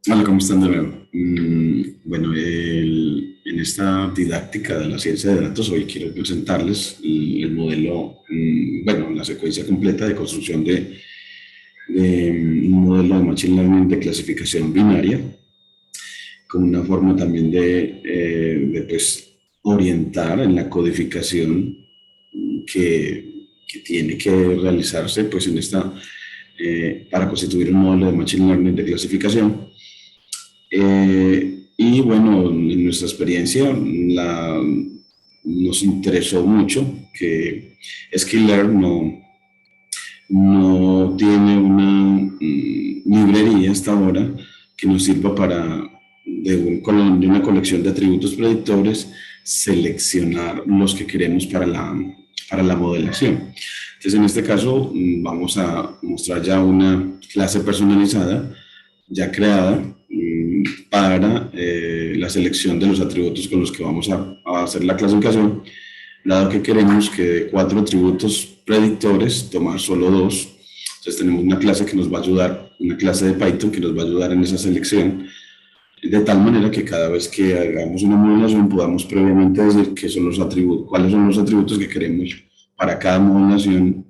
Hola, ¿cómo están de nuevo? Bueno, en esta didáctica de la ciencia de datos, hoy quiero presentarles el modelo, bueno, la secuencia completa de construcción de un modelo de Machine Learning de clasificación binaria, como una forma también pues, orientar en la codificación que tiene que realizarse pues, para constituir un modelo de Machine Learning de clasificación. Y bueno, en nuestra experiencia nos interesó mucho que Skillr no tiene una librería hasta ahora que nos sirva de una colección de atributos predictores seleccionar los que queremos para la modelación. Entonces, en este caso, vamos a mostrar ya una clase personalizada ya creada para la selección de los atributos con los que vamos a hacer la clasificación, dado que queremos que de 4 atributos predictores tomar solo 2. Entonces tenemos una clase que nos va a ayudar, una clase de Python que nos va a ayudar en esa selección, de tal manera que cada vez que hagamos una modelación podamos previamente decir qué son los atributos, cuáles son los atributos que queremos para cada modelación,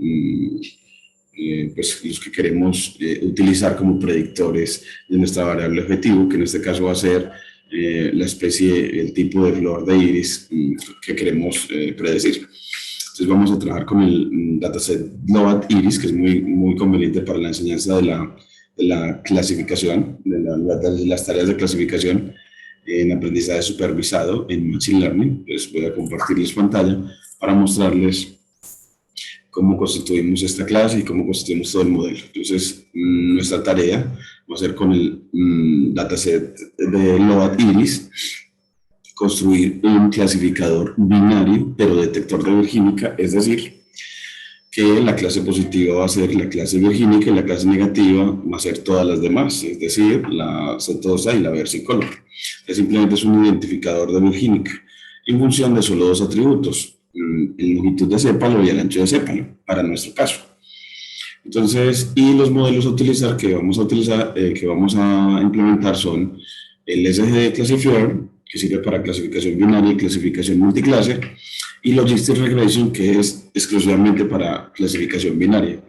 pues los que queremos utilizar como predictores de nuestra variable objetivo, que en este caso va a ser la especie, el tipo de flor de iris que queremos predecir. Entonces vamos a trabajar con el dataset Global Iris, que es muy conveniente para la enseñanza de la clasificación, de las tareas de clasificación en aprendizaje supervisado en Machine Learning. Entonces voy a compartirles pantalla para mostrarles cómo constituimos esta clase y cómo constituimos todo el modelo. Entonces, nuestra tarea va a ser con el dataset de LOAT Iris, construir un clasificador binario, pero detector de virgínica, es decir, que la clase positiva va a ser la clase virgínica y la clase negativa va a ser todas las demás, es decir, la setosa y la versicolor. Simplemente es un identificador de virgínica en función de solo 2 atributos, el longitud de sépalo y el ancho de sépalo, para nuestro caso. Entonces, y los modelos a utilizar, que vamos a implementar son el SGD Classifier, que sirve para clasificación binaria y clasificación multiclase, y Logistic Regression, que es exclusivamente para clasificación binaria.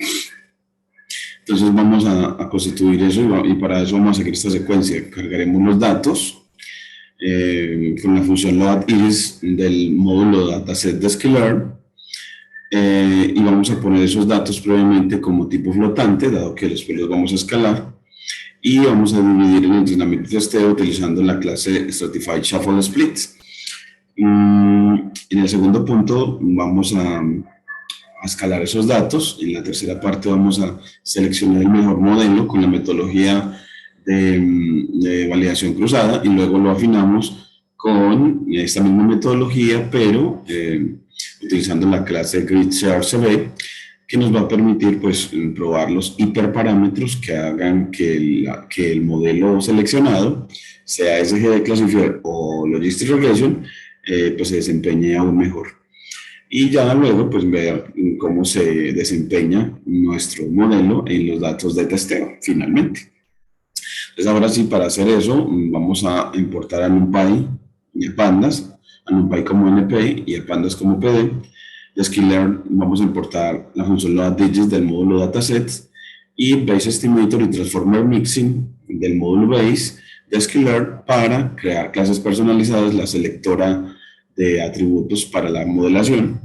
Entonces vamos a constituir eso y para eso vamos a seguir esta secuencia. Cargaremos los datos con la función loadIris del módulo dataset de Skillr, y vamos a poner esos datos previamente como tipo flotante, dado que después los vamos a escalar, y vamos a dividir el entrenamiento de testeo utilizando la clase Stratified Shuffle Split. En el segundo punto vamos a escalar esos datos. En la tercera parte vamos a seleccionar el mejor modelo con la metodología de validación cruzada y luego lo afinamos con esta misma metodología, pero utilizando la clase GridShareCB, que nos va a permitir pues, probar los hiperparámetros que hagan que el modelo seleccionado, sea SGD Classifier o Logistic Regression, pues se desempeñe aún mejor. Y ya luego pues ver cómo se desempeña nuestro modelo en los datos de testeo finalmente. Entonces ahora sí, para hacer eso vamos a importar a NumPy y a Pandas, a NumPy como NP y a Pandas como PD. De Skillr vamos a importar la función loadDigits del módulo datasets y Base Estimator y Transformer Mixing del módulo Base de Skillr para crear clases personalizadas, la selectora de atributos para la modelación,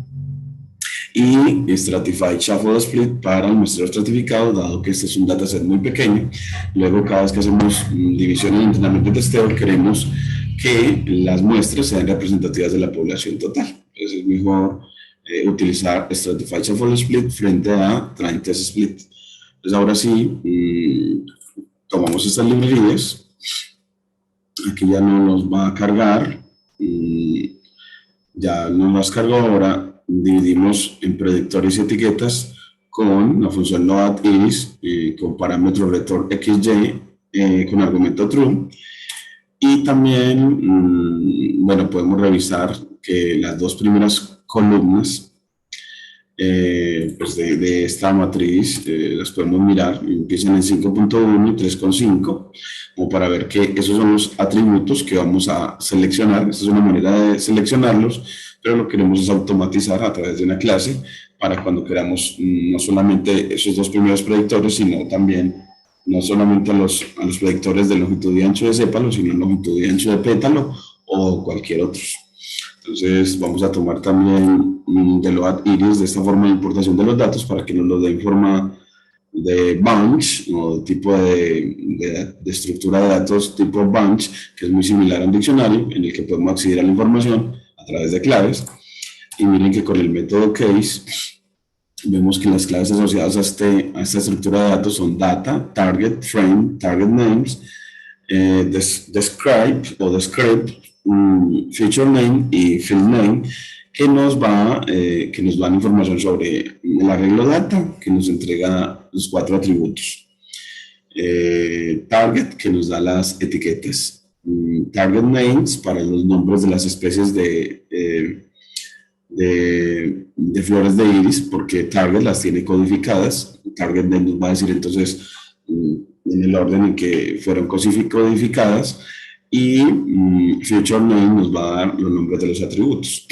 y Stratified Shuffle Split para el muestreo estratificado, dado que este es un dataset muy pequeño. Luego, cada vez que hacemos división en entrenamiento de testeo, queremos que las muestras sean representativas de la población total. Entonces es mejor utilizar Stratified Shuffle Split frente a Train Test Split. Entonces ahora sí, tomamos estas librerías. Aquí ya no nos va a cargar. Ya nos las cargó. Ahora dividimos en predictores y etiquetas con la función loadIris con parámetro return xy con argumento true. Y también, bueno, podemos revisar que las 2 primeras columnas pues de esta matriz, las podemos mirar, empiezan en 5.1 y 3.5, como para ver que esos son los atributos que vamos a seleccionar. Esta es una manera de seleccionarlos, pero lo queremos es automatizar a través de una clase para cuando queramos no solamente esos dos primeros predictores, sino también no solamente a los predictores de longitud y ancho de sépalo, sino longitud y ancho de pétalo o cualquier otro. Entonces vamos a tomar también de load iris de esta forma de importación de los datos para que nos lo dé en forma de bunch o de tipo de estructura de datos tipo bunch, que es muy similar a un diccionario en el que podemos acceder a la información a través de claves. Y miren que con el método case vemos que las claves asociadas a esta estructura de datos son data, target, frame, target names, describe o describe, feature name y field name, que nos dan información sobre el arreglo data, que nos entrega los 4 atributos. Target, que nos da las etiquetas. Target names, para los nombres de las especies de flores de iris, porque Target las tiene codificadas. Target name nos va a decir entonces en el orden en que fueron codificadas, y Future Name nos va a dar los nombres de los atributos.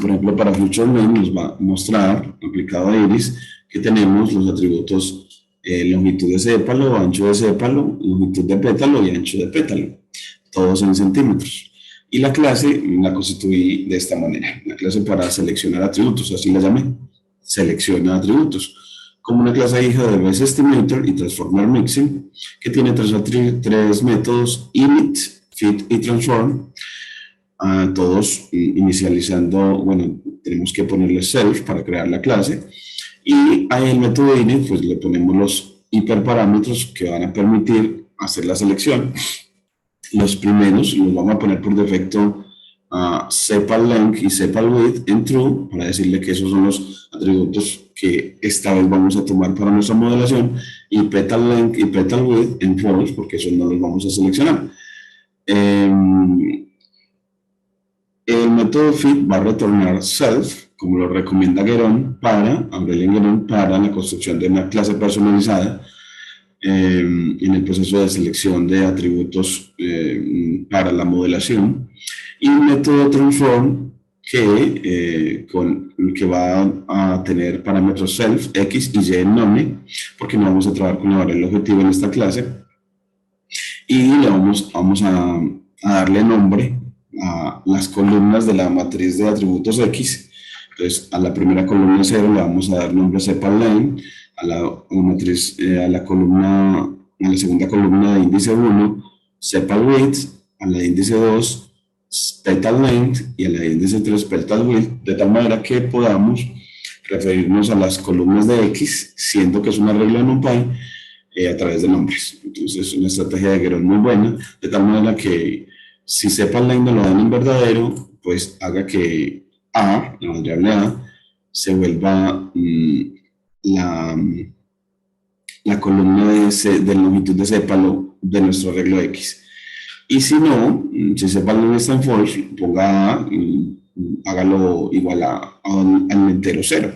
Por ejemplo, para Future Name nos va a mostrar, aplicado a iris, que tenemos los atributos longitud de sépalo, ancho de sépalo, longitud de pétalo y ancho de pétalo, todos en centímetros. Y la clase la constituí de esta manera, la clase para seleccionar atributos, así la llamé, selecciona atributos, como una clase hija de Base Estimator y Transformer Mixing, que tiene tres métodos: init, fit y transform, todos inicializando, bueno, tenemos que ponerle self para crear la clase, y ahí el método init, pues le ponemos los hiperparámetros que van a permitir hacer la selección. Los primeros los vamos a poner por defecto sepal length y sepal width en true, para decirle que esos son los atributos que esta vez vamos a tomar para nuestra modelación, y petal length y petal width en false, porque esos no los vamos a seleccionar. El método fit va a retornar self, como lo recomienda Guéron para la construcción de una clase personalizada en el proceso de selección de atributos para la modelación, y un método transform que va a tener parámetros self, x y y en nombre, porque no vamos a trabajar con la variable objetivo en esta clase, y le vamos a darle nombre a las columnas de la matriz de atributos x. Entonces, a la primera columna 0 le vamos a dar nombre sepal length, a la segunda columna de índice 1, sepal width, a la de índice 2, petal length, y a la de índice 3, petal width, de tal manera que podamos referirnos a las columnas de x, siendo que es una regla de NumPy, a través de nombres. Entonces, es una estrategia de Guéron muy buena, de tal manera que si sepal length no lo dan en verdadero, pues haga que a, la variable a, se vuelva la columna de longitud de sépalo de nuestro arreglo x. Y si no, si sepal length está en false, ponga a, hágalo igual al entero 0.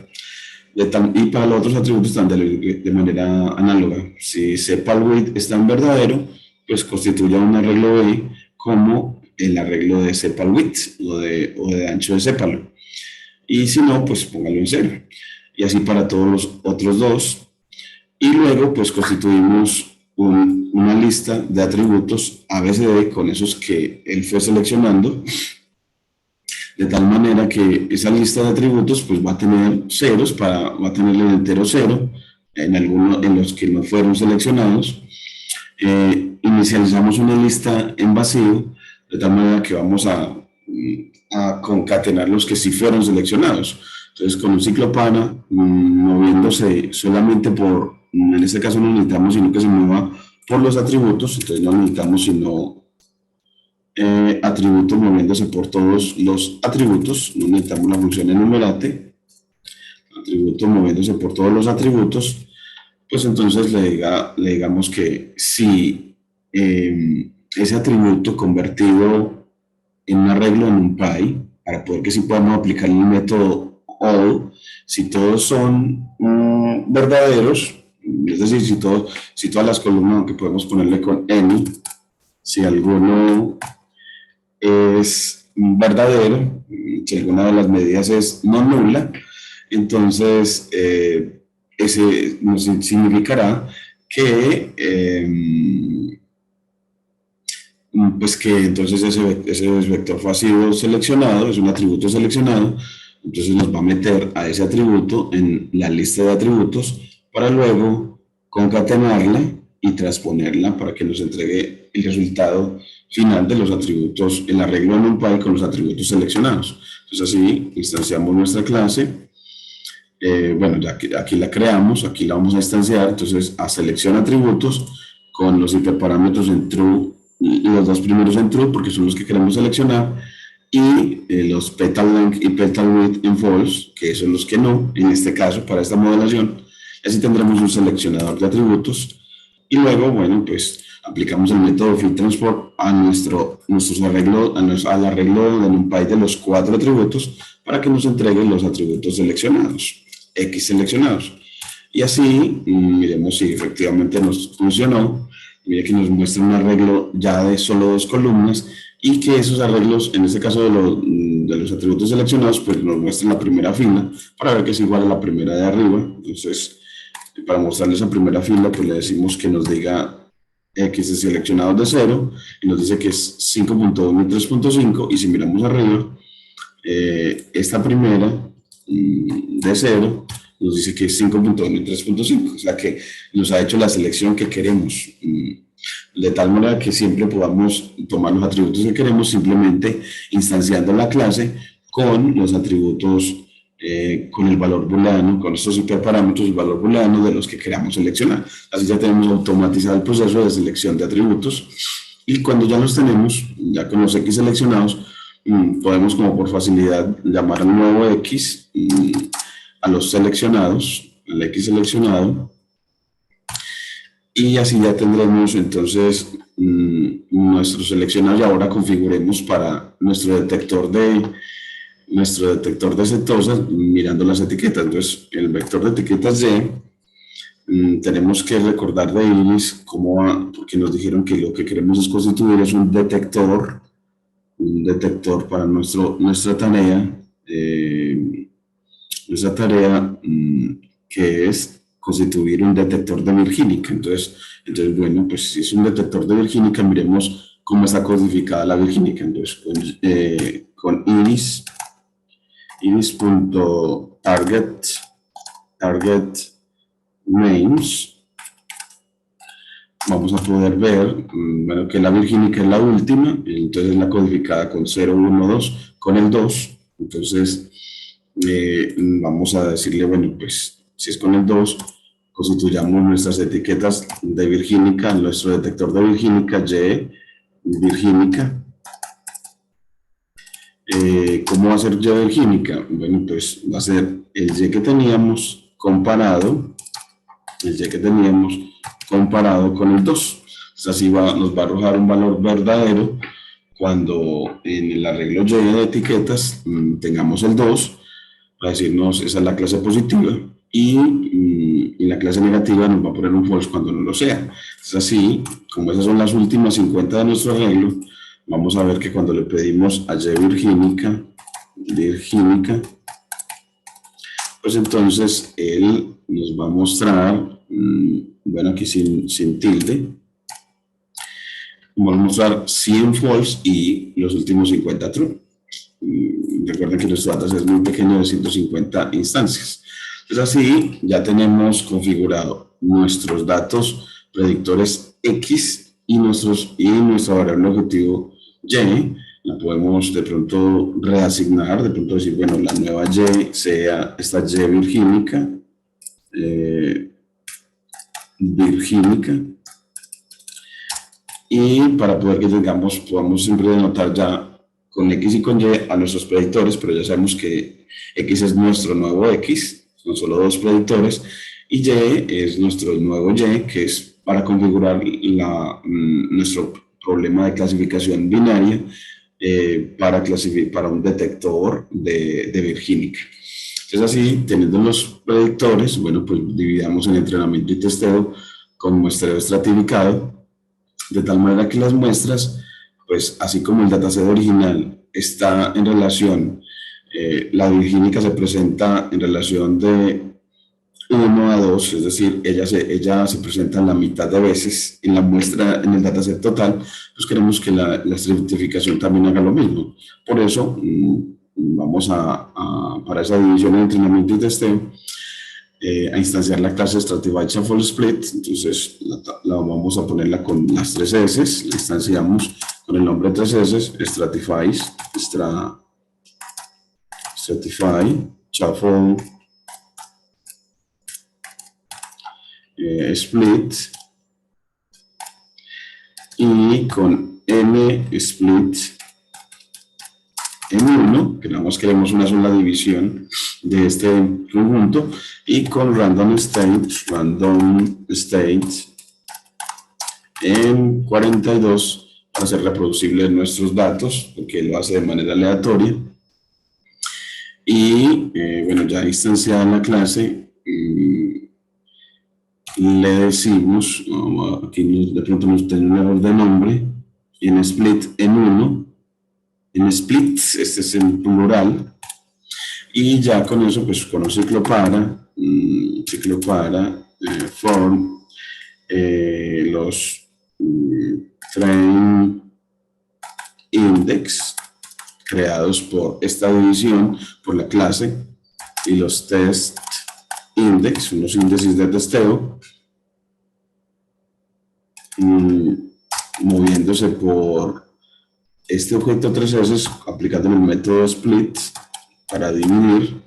Y para los otros atributos también de manera análoga. Si sepal width está en verdadero, pues constituya un arreglo B como el arreglo de sepal width o de ancho de sépalo. Y si no, pues póngalo en 0. Y así para todos los otros dos. Y luego, pues constituimos una lista de atributos ABCD con esos que él fue seleccionando, de tal manera que esa lista de atributos pues va a tener ceros, va a tener el entero 0 en los que no fueron seleccionados. Inicializamos una lista en vacío, de tal manera que vamos a concatenar los que sí fueron seleccionados. Entonces, con un ciclo para, moviéndose solamente en este caso no necesitamos sino que se mueva por los atributos, entonces no necesitamos sino atributos moviéndose por todos los atributos, no necesitamos la función enumerate, atributos moviéndose por todos los atributos, pues entonces le digamos que si ese atributo convertido en un arreglo en NumPy, para poder que sí podamos aplicar el método all, si todos son verdaderos, es decir, si todas las columnas, aunque podemos ponerle con any, si alguno es verdadero, si alguna de las medidas es no nula, entonces ese nos significará que pues que entonces ese vector ha sido seleccionado, es un atributo seleccionado, entonces nos va a meter a ese atributo en la lista de atributos para luego concatenarla y transponerla para que nos entregue el resultado final de los atributos, el arreglo de NumPy con los atributos seleccionados. Entonces así instanciamos nuestra clase. Bueno, ya que aquí la creamos, aquí la vamos a instanciar, entonces a selección atributos con los hiperparámetros en true, los dos primeros en true porque son los que queremos seleccionar, y los petal length y petal width en false, que son los que no, en este caso para esta modelación. Así tendremos un seleccionador de atributos y luego, bueno, pues aplicamos el método fill_transport a nuestros arreglos, al arreglo de NumPy de los 4 atributos para que nos entreguen los atributos seleccionados, X seleccionados. Y así, miremos si efectivamente nos funcionó. Mire que nos muestra un arreglo ya de solo 2 columnas y que esos arreglos, en este caso de los atributos seleccionados, pues nos muestran la primera fila para ver que es igual a la primera de arriba. Entonces, para mostrarles esa primera fila, pues le decimos que nos diga X de seleccionados de 0 y nos dice que es 5.1 y 3.5, y si miramos arriba, esta primera de 0 nos dice que es 5.1 y 3.5, o sea que nos ha hecho la selección que queremos, de tal manera que siempre podamos tomar los atributos que queremos simplemente instanciando la clase con los atributos, con el valor booleano, con estos hiperparámetros, el valor booleano de los que queramos seleccionar. Así ya tenemos automatizado el proceso de selección de atributos, y cuando ya los tenemos, ya con los X seleccionados, podemos como por facilidad llamar a un nuevo X a los seleccionados, el X seleccionado, y así ya tendremos entonces nuestro seleccionado. Y ahora configuremos para nuestro detector de setosas mirando las etiquetas. Entonces el vector de etiquetas Y, tenemos que recordar de Iris cómo va, porque nos dijeron que lo que queremos es constituir es un detector para nuestra tarea, que es constituir un detector de Virgínica. Entonces, bueno, pues si es un detector de Virgínica, miremos cómo está codificada la Virgínica. Entonces, con iris.target names, vamos a poder ver, bueno, que la Virgínica es la última, entonces la codificada con 0, 1, 2, con el 2, entonces vamos a decirle, bueno, pues si es con el 2, constituyamos nuestras etiquetas de Virgínica, nuestro detector de Virgínica, Y Virgínica. ¿Cómo va a ser Y Virgínica? Bueno, pues va a ser el Y que teníamos comparado, con el 2. Entonces así nos va a arrojar un valor verdadero cuando en el arreglo Y de etiquetas tengamos el 2, para decirnos esa es la clase positiva, y la clase negativa nos va a poner un false cuando no lo sea. Entonces así, como esas son las últimas 50 de nuestro arreglo, vamos a ver que cuando le pedimos a Y Virgínica, pues entonces él nos va a mostrar, bueno, aquí sin tilde, vamos a mostrar 100 false y los últimos 50 true. Recuerden que nuestro dataset es muy pequeño, de 150 instancias. Entonces así ya tenemos configurado nuestros datos predictores X y nuestra variable objetivo Y. La podemos de pronto reasignar, de pronto decir, bueno, la nueva Y sea esta Y Virgínica, y para poder que podamos siempre denotar ya con X y con Y a nuestros predictores, pero ya sabemos que X es nuestro nuevo X, son solo 2 predictores, y Y es nuestro nuevo Y, que es para configurar nuestro problema de clasificación binaria para un detector de Virgínica. Es así, teniendo los predictores, bueno, pues dividamos en entrenamiento y testeo con muestreo estratificado, de tal manera que las muestras, pues así como el dataset original está en relación, la virgínica se presenta en relación de 1 a 2, es decir, ella se presenta en la mitad de veces en la muestra, en el dataset total, pues queremos que la estratificación también haga lo mismo. Por eso, vamos para esa división de entrenamiento y testeo, a instanciar la clase Stratify Shuffle Split. Entonces la vamos a ponerla con las 3S, la instanciamos con el nombre 3S, Stratify Shuffle Split, y con M Split M1, que nada más queremos una sola división de este conjunto, y con Random State en 42 para hacer reproducibles nuestros datos, porque lo hace de manera aleatoria. Y bueno, ya instanciada la clase, le decimos, aquí de pronto nos tiene un error de nombre, en split en 1, en splits, este es en plural, y ya con eso, pues con un ciclo para, form, los train index creados por esta división, por la clase, y los test index, unos índices de testeo, moviéndose por este objeto 3S, aplicando el método split para dividir,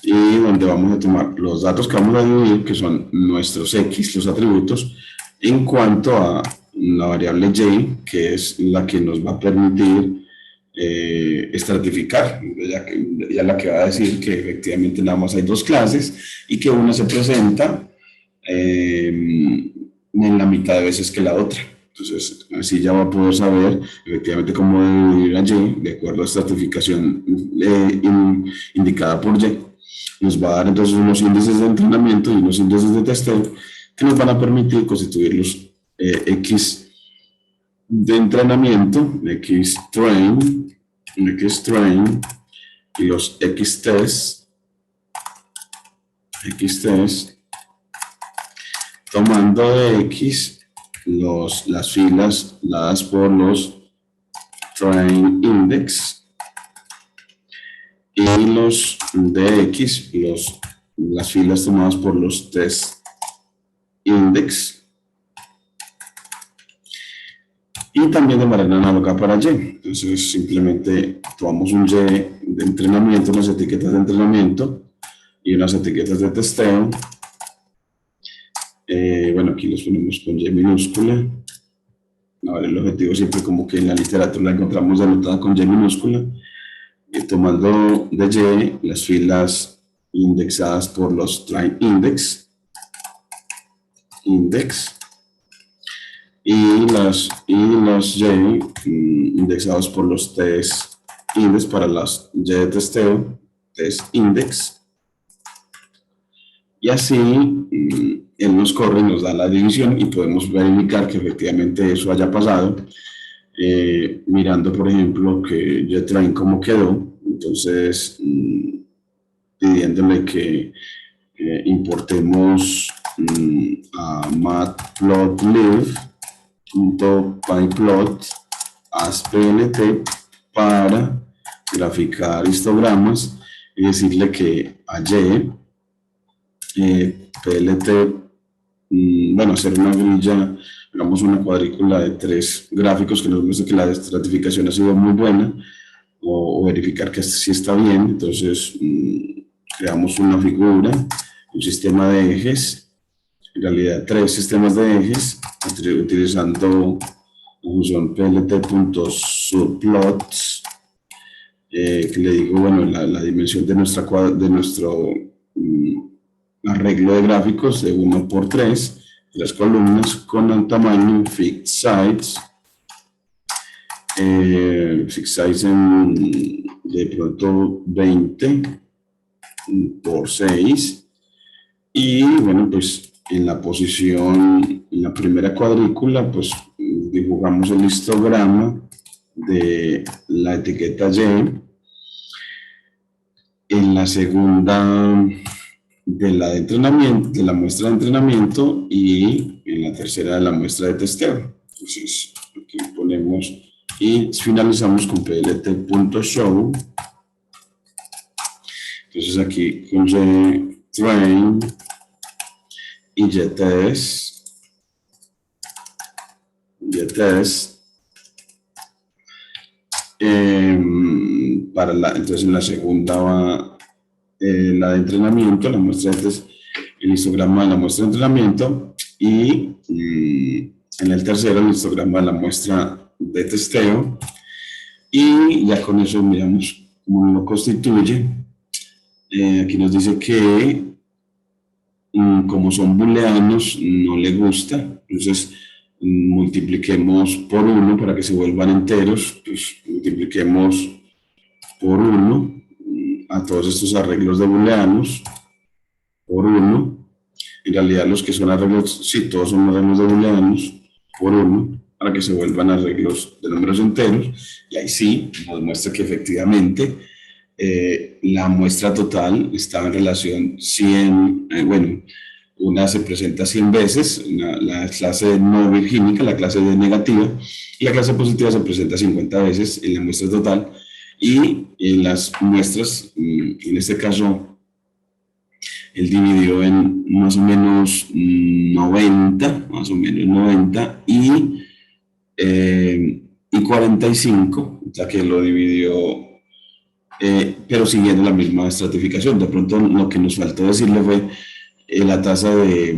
y donde vamos a tomar los datos que vamos a dividir, que son nuestros X, los atributos, en cuanto a la variable Y, que es la que nos va a permitir estratificar, ya la que va a decir que efectivamente nada más hay dos clases y que una se presenta en la mitad de veces que la otra. Entonces, así ya va a poder saber efectivamente cómo dividir a Y de acuerdo a estratificación indicada por Y. Nos va a dar entonces unos índices de entrenamiento y unos índices de testeo que nos van a permitir constituir los X de entrenamiento, X train, y los X test, tomando de X las filas dadas por los train index, y los de X, las filas tomadas por los test index, y también de manera análoga para Y. Entonces simplemente tomamos un Y de entrenamiento, unas etiquetas de entrenamiento y unas etiquetas de testeo. Bueno, aquí los ponemos con Y minúscula. A ver, el objetivo siempre como que en la literatura la encontramos anotada con Y minúscula. Tomando de Y las filas indexadas por los train index, y los Y indexados por los test index para las Y de testeo, test index, y así él nos corre y nos da la división y podemos verificar que efectivamente eso haya pasado, mirando por ejemplo que JTrain cómo quedó. Entonces pidiéndole que importemos a matplotlib.pyplot as plt para graficar histogramas y decirle que a Y plt, bueno, hacer una grilla, digamos una cuadrícula de 3 gráficos que nos muestre que la estratificación ha sido muy buena, o verificar que sí está bien. Entonces creamos una figura, un sistema de ejes, en realidad 3 sistemas de ejes, utilizando la función plt.subplots, que le digo, bueno, la dimensión de nuestro arreglo de gráficos de 1 por 3, las columnas con el tamaño fixed size en de pronto 20 por 6. Y bueno, pues en la posición, en la primera cuadrícula, pues dibujamos el histograma de la etiqueta Y. En la segunda, de la de entrenamiento, de la muestra de entrenamiento, y en la tercera de la muestra de testeo. Entonces, aquí ponemos y finalizamos con plt.show. Entonces aquí con train y ytest, para entonces en la segunda va la de entrenamiento, la muestra de test, el histograma de la muestra de entrenamiento, y en el tercero el histograma de la muestra de testeo, y ya con eso miramos cómo lo constituye. Aquí nos dice que como son booleanos no le gusta, entonces multipliquemos por 1 para que se vuelvan enteros, pues multipliquemos por 1 a todos estos arreglos de booleanos por 1. En realidad los que son arreglos, sí, todos son arreglos de booleanos por 1 para que se vuelvan arreglos de números enteros, y ahí sí nos muestra que efectivamente la muestra total está en relación 100, bueno, una se presenta 100 veces, la clase no virgínica, la clase de negativa, y la clase positiva se presenta 50 veces en la muestra total, y en las muestras, en este caso, él dividió en más o menos 90, y 45, o sea que lo dividió, pero siguiendo la misma estratificación. De pronto lo que nos faltó decirle fue la tasa de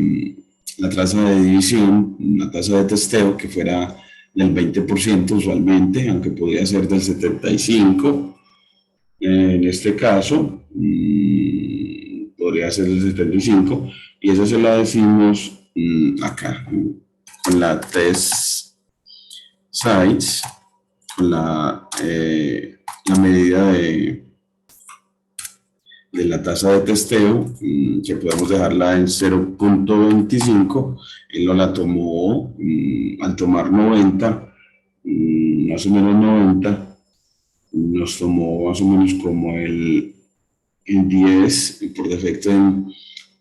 división, la tasa de testeo, que fuera del 20% usualmente, aunque podría ser del 75%. En este caso, podría ser del 75%, y eso se la decimos acá, con la test size, con la medida de la tasa de testeo, que podemos dejarla en 0.25. Él no la tomó, al tomar 90, más o menos 90, nos tomó más o menos como el 10, por defecto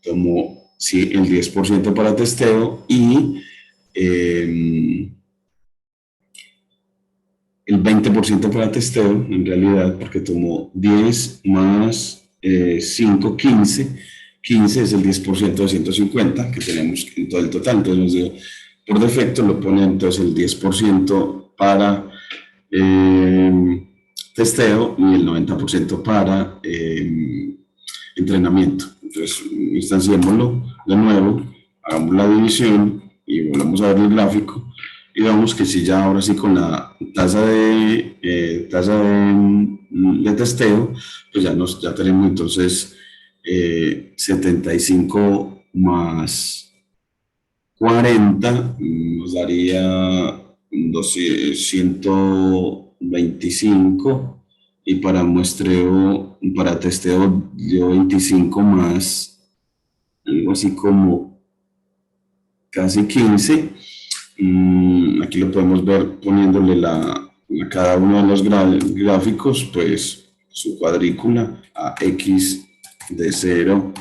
tomó sí, el 10% para testeo, y el 20% para testeo, en realidad, porque tomó 10 más 5, 15. 15 es el 10% de 150 que tenemos en todo el total. Entonces nos dio, por defecto lo pone entonces el 10% para testeo y el 90% para entrenamiento. Entonces instanciémoslo de nuevo, hagamos la división y volvemos a ver el gráfico, y vemos que si ya ahora sí con la tasa de testeo, pues ya tenemos entonces 75 más 40 nos daría 125, y para muestreo, para testeo dio 25 más, algo así como casi 15. Aquí lo podemos ver poniéndole a cada uno de los gráficos, pues su cuadrícula a x de 0,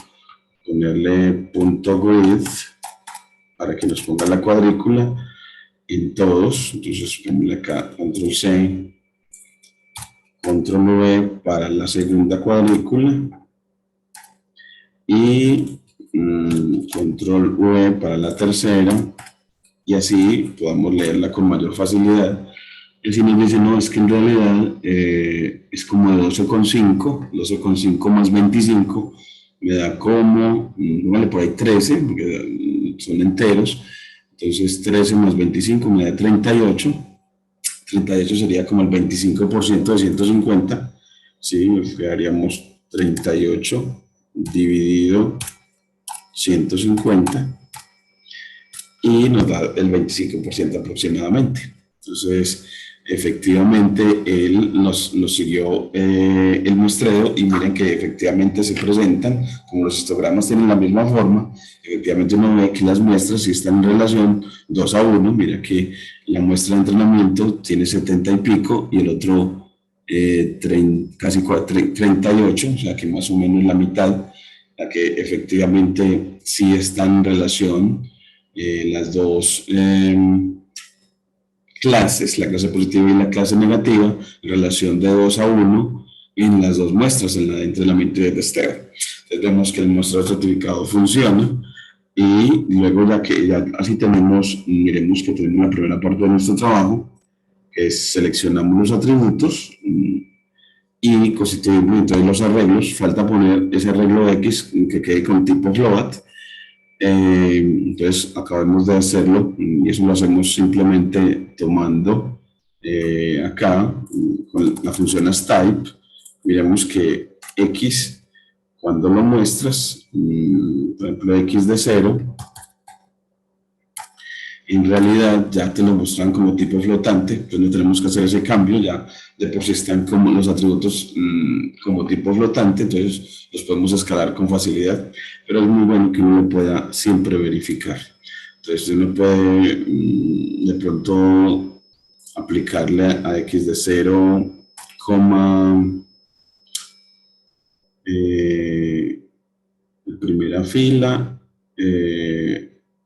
ponerle punto grid para que nos ponga la cuadrícula en todos. Entonces ponle acá control C, control V para la segunda cuadrícula, y control V para la tercera, y así podamos leerla con mayor facilidad. Y si nos dice, no, es que en realidad es como de 12,5 más 25, me da como, vale, por ahí 13, porque son enteros. Entonces 13 más 25 me da 38. 38 sería como el 25% de 150, ¿sí? Quedaríamos 38 dividido 150, y nos da el 25% aproximadamente. Entonces, efectivamente él nos siguió el muestreo y miren que efectivamente se presentan, como los histogramas tienen la misma forma, efectivamente uno ve que las muestras sí están en relación 2 a 1, mira que la muestra de entrenamiento tiene 70 y pico y el otro casi 38, o sea que más o menos la mitad, la que efectivamente sí están en relación las dos clases, la clase positiva y la clase negativa, relación de 2 a 1 en las dos muestras, en la de entrenamiento y de testeo. Entonces vemos que el muestreo estratificado funciona y luego ya así tenemos, miremos que tenemos la primera parte de nuestro trabajo, que es seleccionamos los atributos y constituimos entonces los arreglos. Falta poner ese arreglo X que quede con tipo float. Entonces acabamos de hacerlo y eso lo hacemos simplemente tomando acá con la función asType. Miremos que X, cuando lo muestras, por ejemplo X de 0, en realidad ya te lo muestran como tipo flotante, entonces no tenemos que hacer ese cambio, ya de por sí están como los atributos como tipo flotante, entonces los podemos escalar con facilidad, pero es muy bueno que uno lo pueda siempre verificar. Entonces uno puede de pronto aplicarle a X de 0, primera fila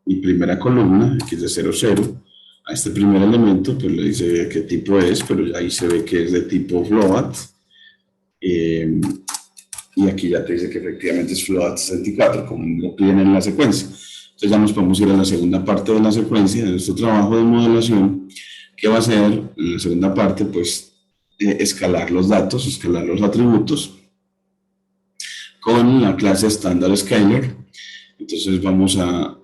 y primera columna, X de 0, 0, a este primer elemento, pues le dice qué tipo es, pero ya ahí se ve que es de tipo float. Y aquí ya te dice que efectivamente es float 64, como lo piden en la secuencia. Entonces ya nos podemos ir a la segunda parte de la secuencia de nuestro trabajo de modelación, que va a ser, en la segunda parte, pues, escalar los datos, escalar los atributos, con la clase Standard Scaler. Entonces vamos a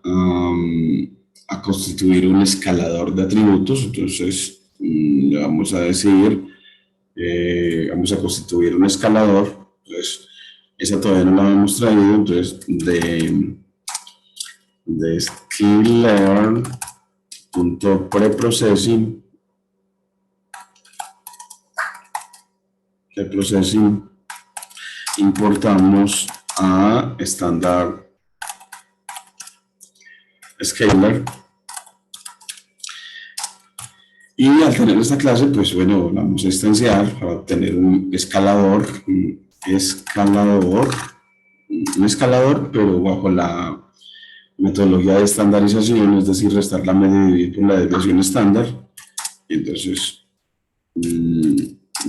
constituir un escalador de atributos. Entonces le vamos a decir, vamos a constituir un escalador. Entonces esa todavía no la hemos traído. Entonces de sklearn.preprocessing importamos a Standard Scaler. Y al tener esta clase, pues bueno, la vamos a instanciar para obtener un escalador, pero bajo la metodología de estandarización, es decir, restar la media y dividir por la desviación estándar. Entonces,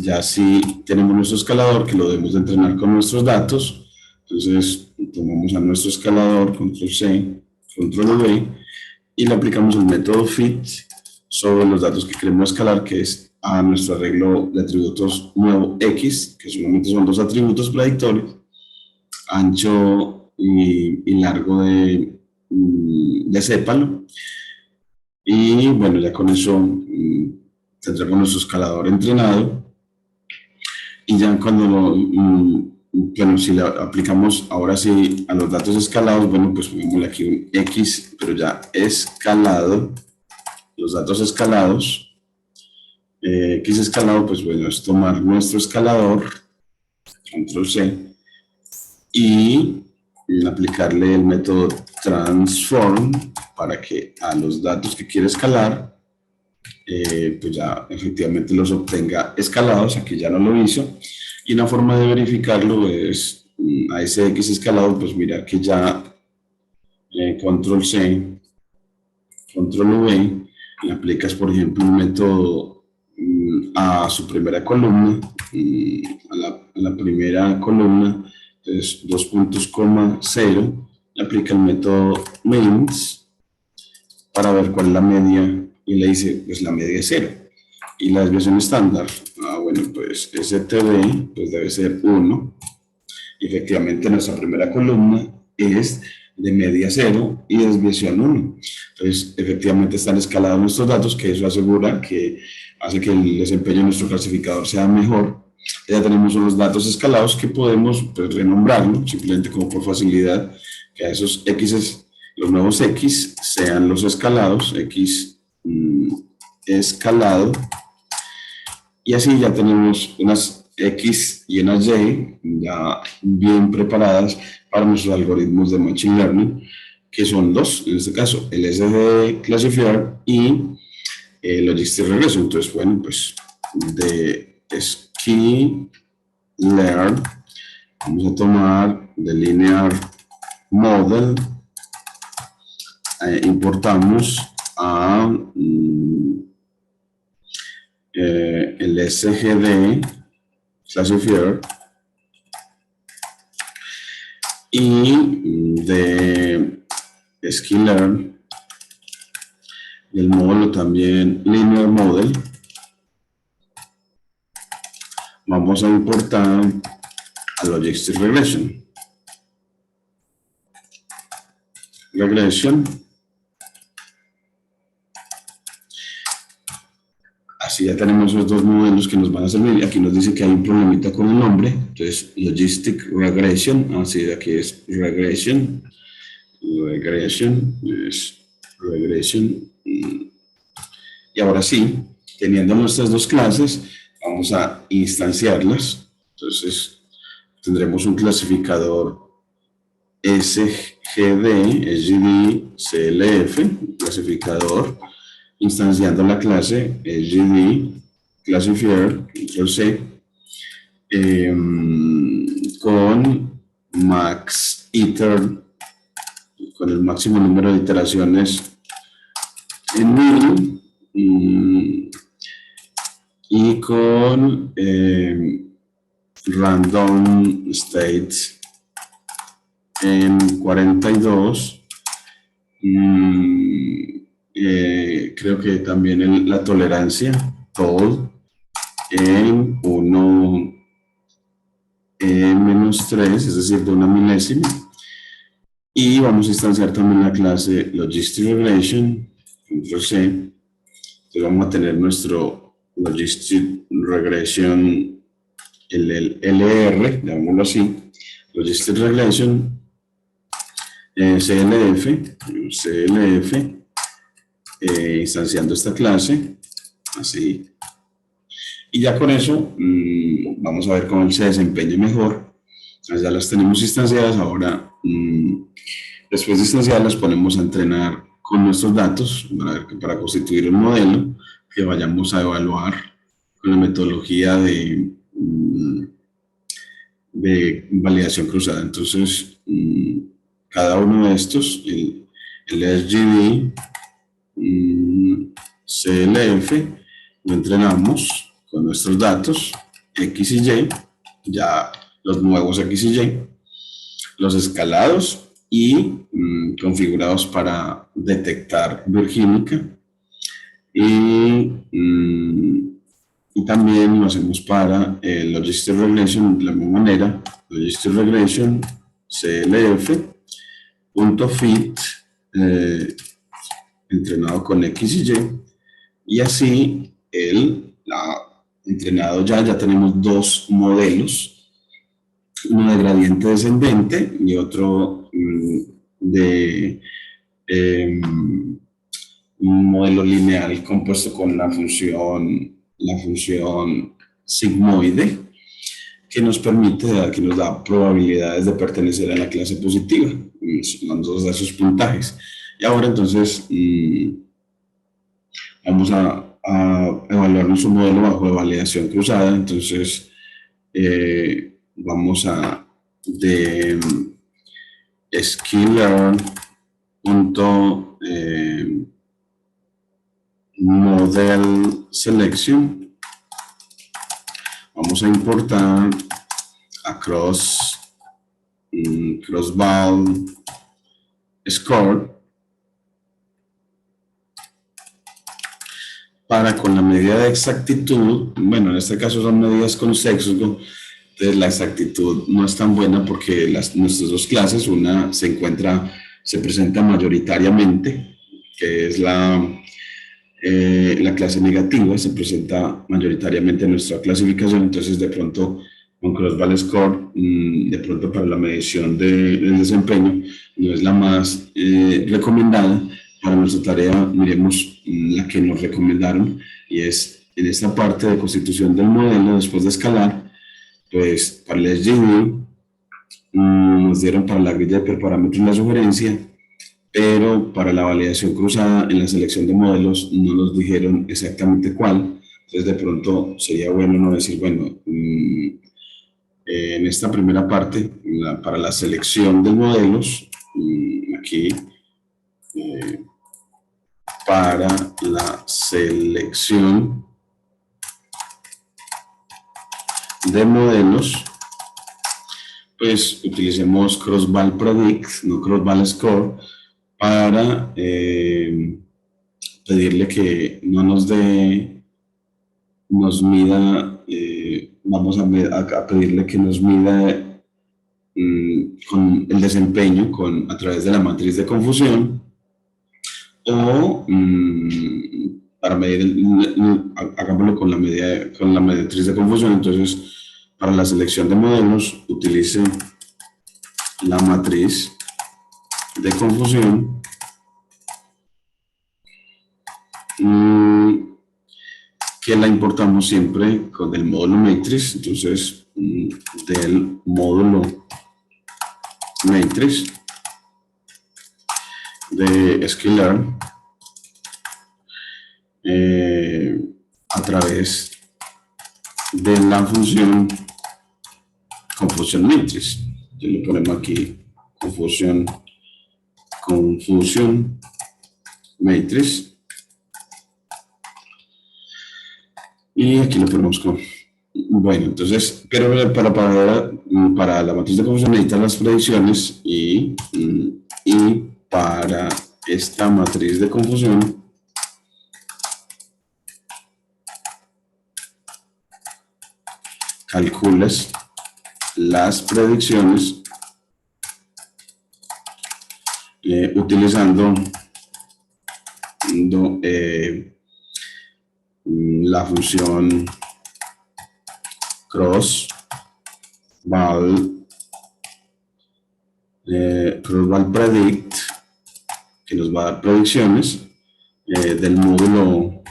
ya si tenemos nuestro escalador, que lo debemos de entrenar con nuestros datos, entonces tomamos a nuestro escalador, control C, control V, y le aplicamos el método fit sobre los datos que queremos escalar, que es a nuestro arreglo de atributos nuevo X, que solamente son dos atributos predictorios, ancho y largo de sépalo. Y bueno, ya con eso tendremos nuestro escalador entrenado. Y ya cuando bueno, si le aplicamos ahora sí a los datos escalados, bueno, pues pongámosle aquí un X, pero ya escalado, los datos escalados. X escalado, pues bueno, es tomar nuestro escalador, control C, y aplicarle el método transform para que a los datos que quiere escalar, pues ya efectivamente los obtenga escalados. Aquí ya no lo hizo. Y una forma de verificarlo es a ese X escalado, pues mirar que ya control C, control V, le aplicas por ejemplo un método a su primera columna, a la primera columna, entonces 2 puntos, 0, le aplica el método mains para ver cuál es la media y le dice, pues la media es 0. Y la desviación estándar, bueno, pues STB pues debe ser 1. Y efectivamente nuestra primera columna es de media 0 y desviación 1. Entonces, efectivamente están escalados nuestros datos, que eso asegura que hace que el desempeño de nuestro clasificador sea mejor. Ya tenemos unos datos escalados que podemos pues, renombrarlo, simplemente como por facilidad, que a esos X, los nuevos X, sean los escalados, X escalado, Y así ya tenemos unas X y unas Y ya bien preparadas para nuestros algoritmos de Machine Learning, que son dos, en este caso, el SGD Classifier y Logistic Regression. Entonces, bueno, pues de Sklearn vamos a tomar de Linear Model, importamos a el SGD Classifier y de Sklearn el módulo también Linear Model. Vamos a importar a Logistic Regression. Así ya tenemos esos dos modelos que nos van a servir. Aquí nos dice que hay un problemita con el nombre. Entonces, Logistic Regression. Así de aquí es Regression. Regression. Y ahora sí, teniendo nuestras dos clases, vamos a instanciarlas. Entonces, tendremos un clasificador SGD, CLF, clasificador, instanciando la clase SGD Classifier, C, con max iter, con el máximo número de iteraciones en 1000, y con random states en 42. Creo que también la tolerancia, TOL, en 1 menos 3, es decir, de 1 milésima. Y vamos a instanciar también la clase Logistic Regression, C. Entonces vamos a tener nuestro Logistic Regression, el LR, llamémoslo así, Logistic Regression, CLF, instanciando esta clase, así. Y ya con eso vamos a ver cómo él se desempeña mejor. Ya las tenemos instanciadas, ahora después de instanciarlas ponemos a entrenar con nuestros datos para constituir un modelo que vayamos a evaluar con la metodología de validación cruzada. Entonces, cada uno de estos, el SGD, CLF, lo entrenamos con nuestros datos X y Y, ya los nuevos X y Y, los escalados y configurados para detectar virgínica, y también lo hacemos para el Logistic Regression de la misma manera, Logistic Regression CLF.fit, entrenado con X y Y, y así entrenado ya tenemos dos modelos, uno de gradiente descendente y otro de un modelo lineal compuesto con la función sigmoide, que nos da probabilidades de pertenecer a la clase positiva, sumando esos puntajes. Y ahora entonces vamos a evaluar nuestro modelo bajo de validación cruzada. Entonces vamos a de sklearn.model selection, vamos a importar a crossval score para, con la medida de exactitud, bueno, en este caso son medidas con sesgo, entonces la exactitud no es tan buena porque nuestras dos clases, una se presenta mayoritariamente, que es la clase negativa, se presenta mayoritariamente en nuestra clasificación. Entonces de pronto con crossval score, de pronto para la medición del desempeño no es la más recomendada. Para nuestra tarea miremos la que nos recomendaron, y es en esta parte de constitución del modelo, después de escalar, pues para el SGD nos dieron para la grilla de hiperparámetros la sugerencia, pero para la validación cruzada en la selección de modelos no nos dijeron exactamente cuál. Entonces de pronto sería bueno no decir, bueno, en esta primera parte, para la selección de modelos, aquí, para la selección de modelos, pues utilicemos cross-val predict, no cross-val score, para pedirle que no nos dé, nos mida, vamos a pedirle que nos mida con el desempeño a través de la matriz de confusión, o para medir, hagámoslo con la medida, con la matriz de confusión. Entonces, para la selección de modelos, utilice la matriz de confusión que la importamos siempre con el módulo matrix. Entonces, del módulo matrix de Sklearn a través de la función confusion matrix. Yo le ponemos aquí confusion matrix, y aquí lo ponemos con, bueno, entonces, pero para la matriz de confusión necesitan las predicciones, y para esta matriz de confusión calculas las predicciones utilizando la función cross-val predict, que nos va a dar predicciones del módulo,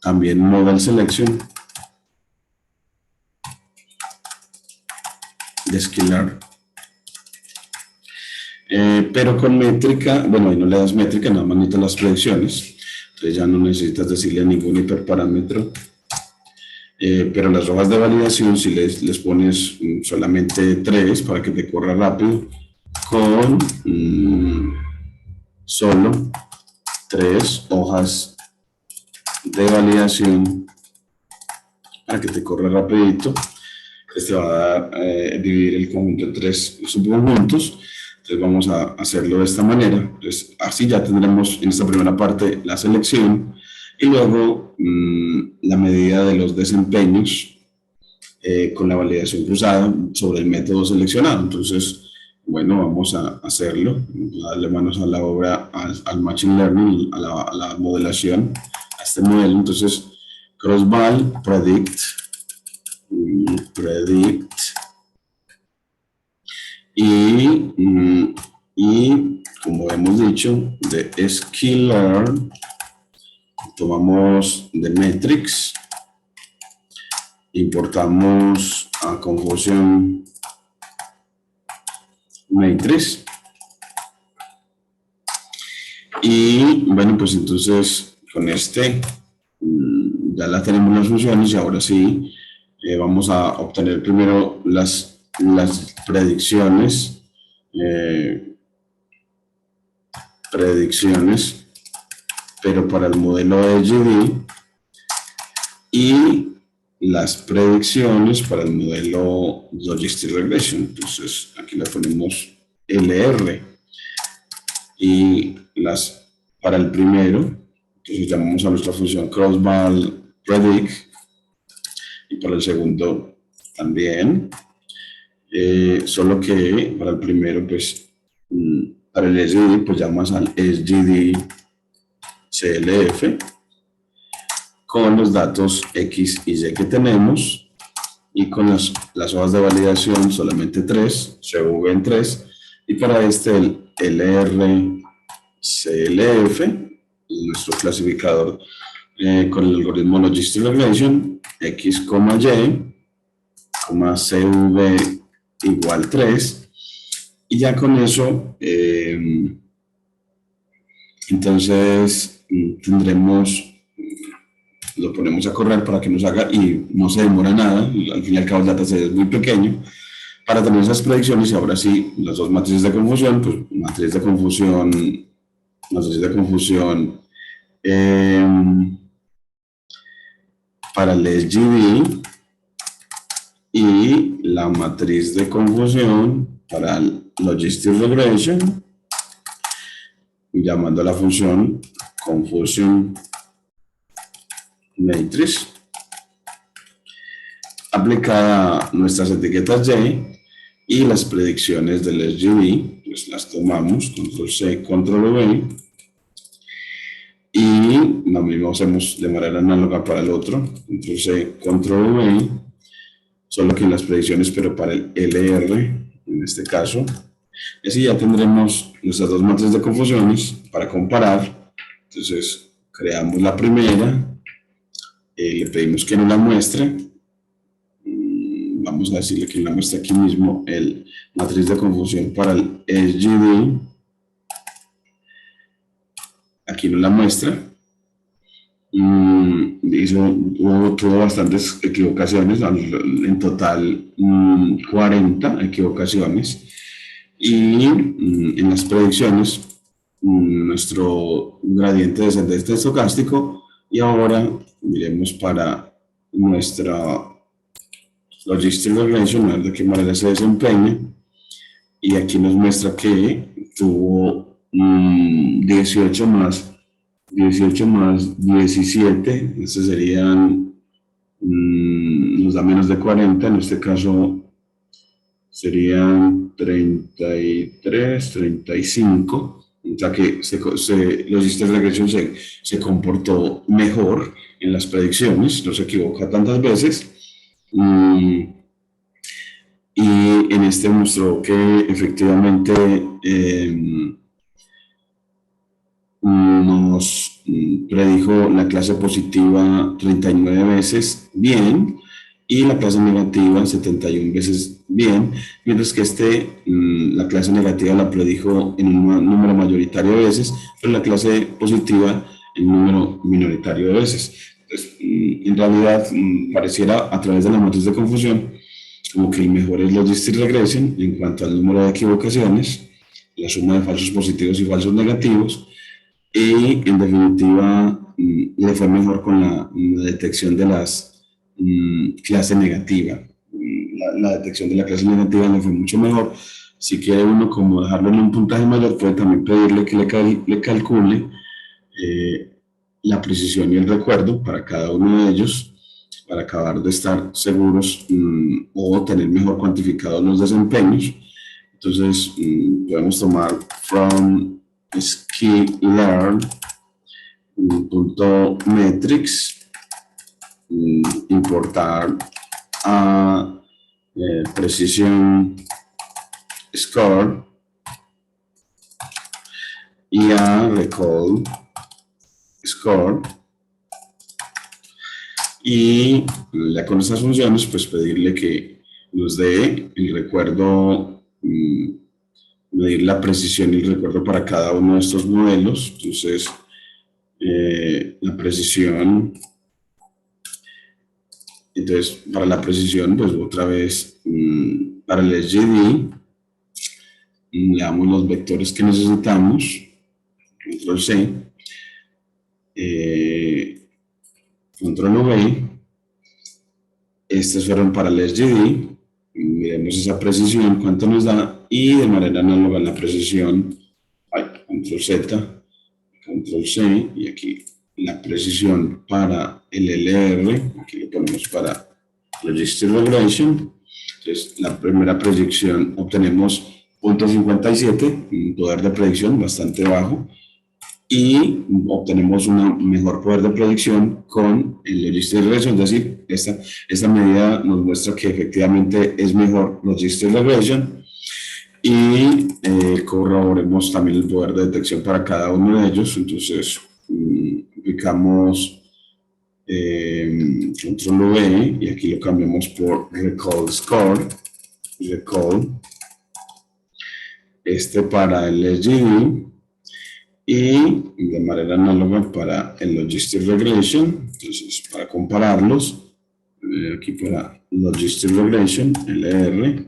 también model selection de Sklearn. Pero con métrica, bueno, ahí no le das métrica, nada más necesitas las predicciones, entonces ya no necesitas decirle a ningún hiperparámetro. Pero las hojas de validación, si les pones solamente 3 para que te corra rápido, con solo 3 hojas de validación para que te corra rapidito, este va a dividir el conjunto en 3 subconjuntos. Entonces vamos a hacerlo de esta manera. Entonces, así ya tendremos en esta primera parte la selección, y luego la medida de los desempeños con la validación cruzada sobre el método seleccionado. Entonces, bueno, vamos a hacerlo, a darle manos a la obra, al Machine Learning, a la modelación, a este modelo. Entonces, cross-val predict, y como hemos dicho, de Sklearn tomamos de matrix, importamos a confusion matrix, y bueno, pues entonces con este ya la tenemos las funciones, y ahora sí vamos a obtener primero las predicciones, pero para el modelo de GD, y las predicciones para el modelo Logistic Regression. Entonces aquí le ponemos LR, y para el primero, entonces llamamos a nuestra función cross-val predict, y para el segundo también, solo que para el primero, pues para el SGD, pues llamas al SGD CLF con los datos X y Y que tenemos, y con las hojas de validación solamente 3, se en 3, y para este el LR CLF, nuestro clasificador con el algoritmo Logistic Regression, x, y, cv igual 3, y ya con eso, entonces tendremos, lo ponemos a correr para que nos haga, y no se demora nada, al fin y al cabo el dataset es muy pequeño, para tener esas predicciones. Y ahora sí, las dos matrices de confusión, pues matriz de confusión para el SGD y la matriz de confusión para el Logistic Regression, llamando a la función Confusion Matrix, aplicada a nuestras etiquetas Y y las predicciones del SGD, pues las tomamos, control C, control V, y lo mismo hacemos de manera análoga para el otro, control C, control V, solo que en las predicciones, pero para el LR, en este caso. Y así ya tendremos nuestras dos matrices de confusiones para comparar. Entonces, creamos la primera, le pedimos que nos la muestre. Vamos a decirle que la muestre aquí mismo el matriz de confusión para el SGD. Aquí nos la muestra. Tuvo bastantes equivocaciones, en total 40 equivocaciones. Y en las predicciones, nuestro gradiente descendente estocástico. Y ahora miremos para nuestra Logistic Regression, a ver de qué manera se desempeña. Y aquí nos muestra que tuvo 18 más 17, estos serían, nos da menos de 40, en este caso serían 33, 35, o sea que Logistic Regression se comportó mejor en las predicciones, no se equivoca tantas veces, y en este mostró que efectivamente nos predijo la clase positiva 39 veces bien y la clase negativa 71 veces bien, mientras que la clase negativa la predijo en un número mayoritario de veces, pero la clase positiva en un número minoritario de veces. Entonces, en realidad, pareciera a través de la matriz de confusión como que el mejor es Logistic Regression en cuanto al número de equivocaciones, la suma de falsos positivos y falsos negativos, y en definitiva le fue mejor con la detección de las clase negativa. La detección de la clase negativa le fue mucho mejor. Si quiere uno como dejarlo en un puntaje mayor, puede también pedirle que le calcule la precisión y el recuerdo para cada uno de ellos, para acabar de estar seguros o tener mejor cuantificados los desempeños. Entonces podemos tomar from sklearn.metrics, importar a precision score y a recall score, y ya con estas funciones pues pedirle que nos dé el recuerdo, medir la precisión y el recuerdo para cada uno de estos modelos. Entonces la precisión, entonces para la precisión pues otra vez para el SGD le damos los vectores que necesitamos, control C, control V. Estos fueron para el SGD. Miremos esa precisión, cuánto nos da, y de manera análoga la precisión, control Z, control C, y aquí la precisión para el LR, aquí le ponemos para Logistic Regression. Entonces, la primera predicción obtenemos 0.57, un poder de predicción bastante bajo, y obtenemos un mejor poder de predicción con el Logistic Regression, es decir, esta medida nos muestra que efectivamente es mejor Logistic Regression, y corroboremos también el poder de detección para cada uno de ellos. Entonces, aplicamos control V, y aquí lo cambiamos por recall score, recall, para el SGD, y de manera análoga para el Logistic Regression. Entonces, para compararlos, aquí para Logistic Regression, LR,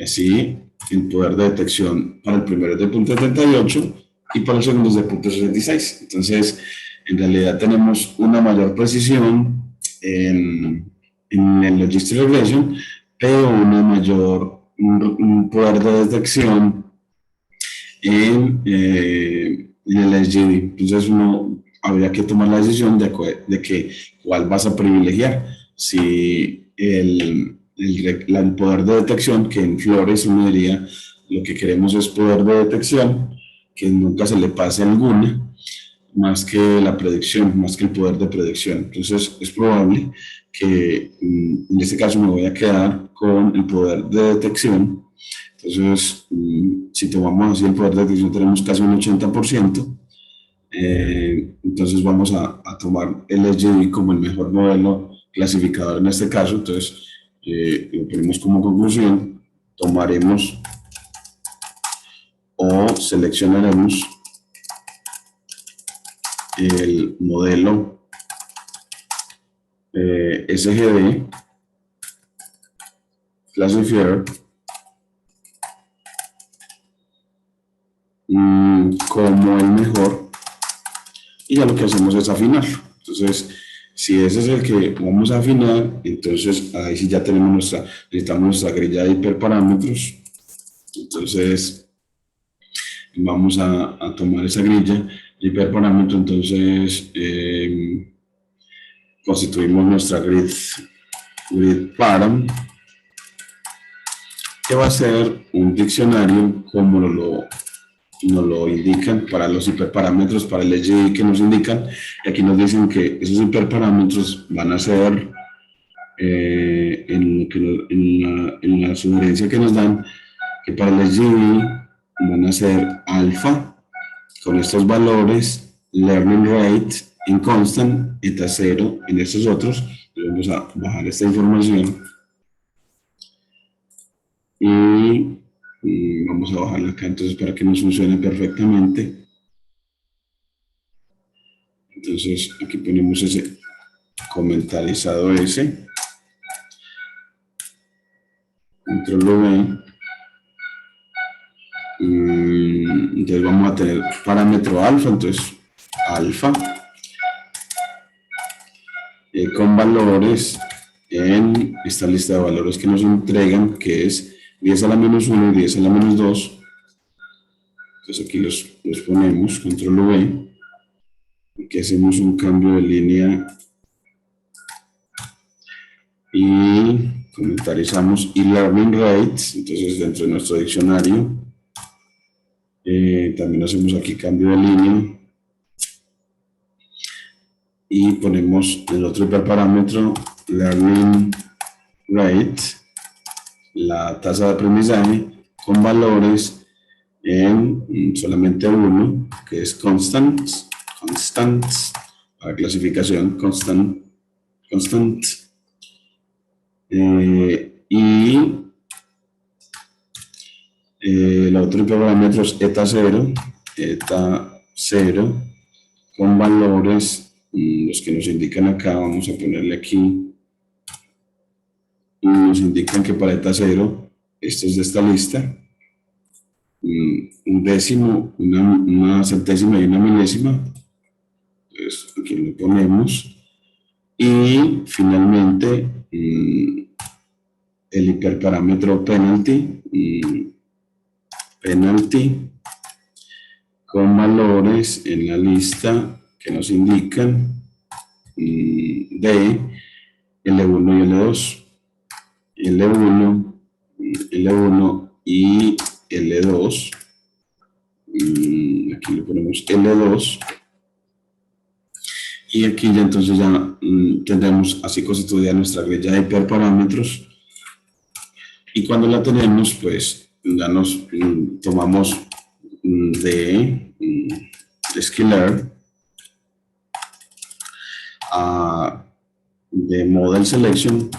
así el poder de detección para el primero es de 0.78 y para el segundo es de 0.66. Entonces, en realidad tenemos una mayor precisión en el Logistic Regression, pero un poder de detección en el SGD. Entonces uno habría que tomar la decisión de que cuál vas a privilegiar. Si el poder de detección, que en flores uno diría lo que queremos es poder de detección, que nunca se le pase alguna, más que la predicción, más que el poder de predicción. Entonces es probable que en este caso me voy a quedar con el poder de detección. Entonces, si tomamos así el poder de detección, tenemos casi un 80%. Entonces vamos a tomar el SGD como el mejor modelo clasificador en este caso. Entonces, lo ponemos como conclusión, tomaremos o seleccionaremos el modelo SGD Classifier como el mejor, y ya lo que hacemos es afinarlo. Entonces, si ese es el que vamos a afinar, entonces ahí sí ya necesitamos nuestra grilla de hiperparámetros. Entonces, vamos a tomar esa grilla de hiperparámetros. Entonces, constituimos nuestra grid param, que va a ser un diccionario como nos lo indican para los hiperparámetros, para el SGD que nos indican, y aquí nos dicen que esos hiperparámetros van a ser en la sugerencia que nos dan, que para el SGD van a ser alfa con estos valores, learning rate en constant, eta 0 en estos otros. Vamos a bajar esta información y vamos a bajarla acá entonces para que nos funcione perfectamente. Entonces aquí ponemos ese comentarizado ese, control V. Entonces vamos a tener parámetro alfa, entonces alfa con valores en esta lista de valores que nos entregan, que es 10 a la menos 1 y 10 a la menos 2. Entonces aquí los ponemos, control V, aquí hacemos un cambio de línea y comentarizamos y learning rates. Entonces dentro de nuestro diccionario también hacemos aquí cambio de línea y ponemos el otro hiperparámetro, learning rate, la tasa de aprendizaje, con valores en solamente uno, que es constant, para clasificación, constant, y el otro hiperparámetro es eta 0, con valores, los que nos indican acá, vamos a ponerle aquí, nos indican que para eta 0, esto es de esta lista, un décimo, una centésima y una milésima. Entonces aquí lo ponemos. Y finalmente el hiperparámetro penalty, con valores en la lista que nos indican de L1 y L2, L1 y L2. Aquí le ponemos L2. Y aquí ya entonces ya tendremos así constituida nuestra grilla de hiperparámetros. Y cuando la tenemos, pues ya nos tomamos de Scalar de Model Selection,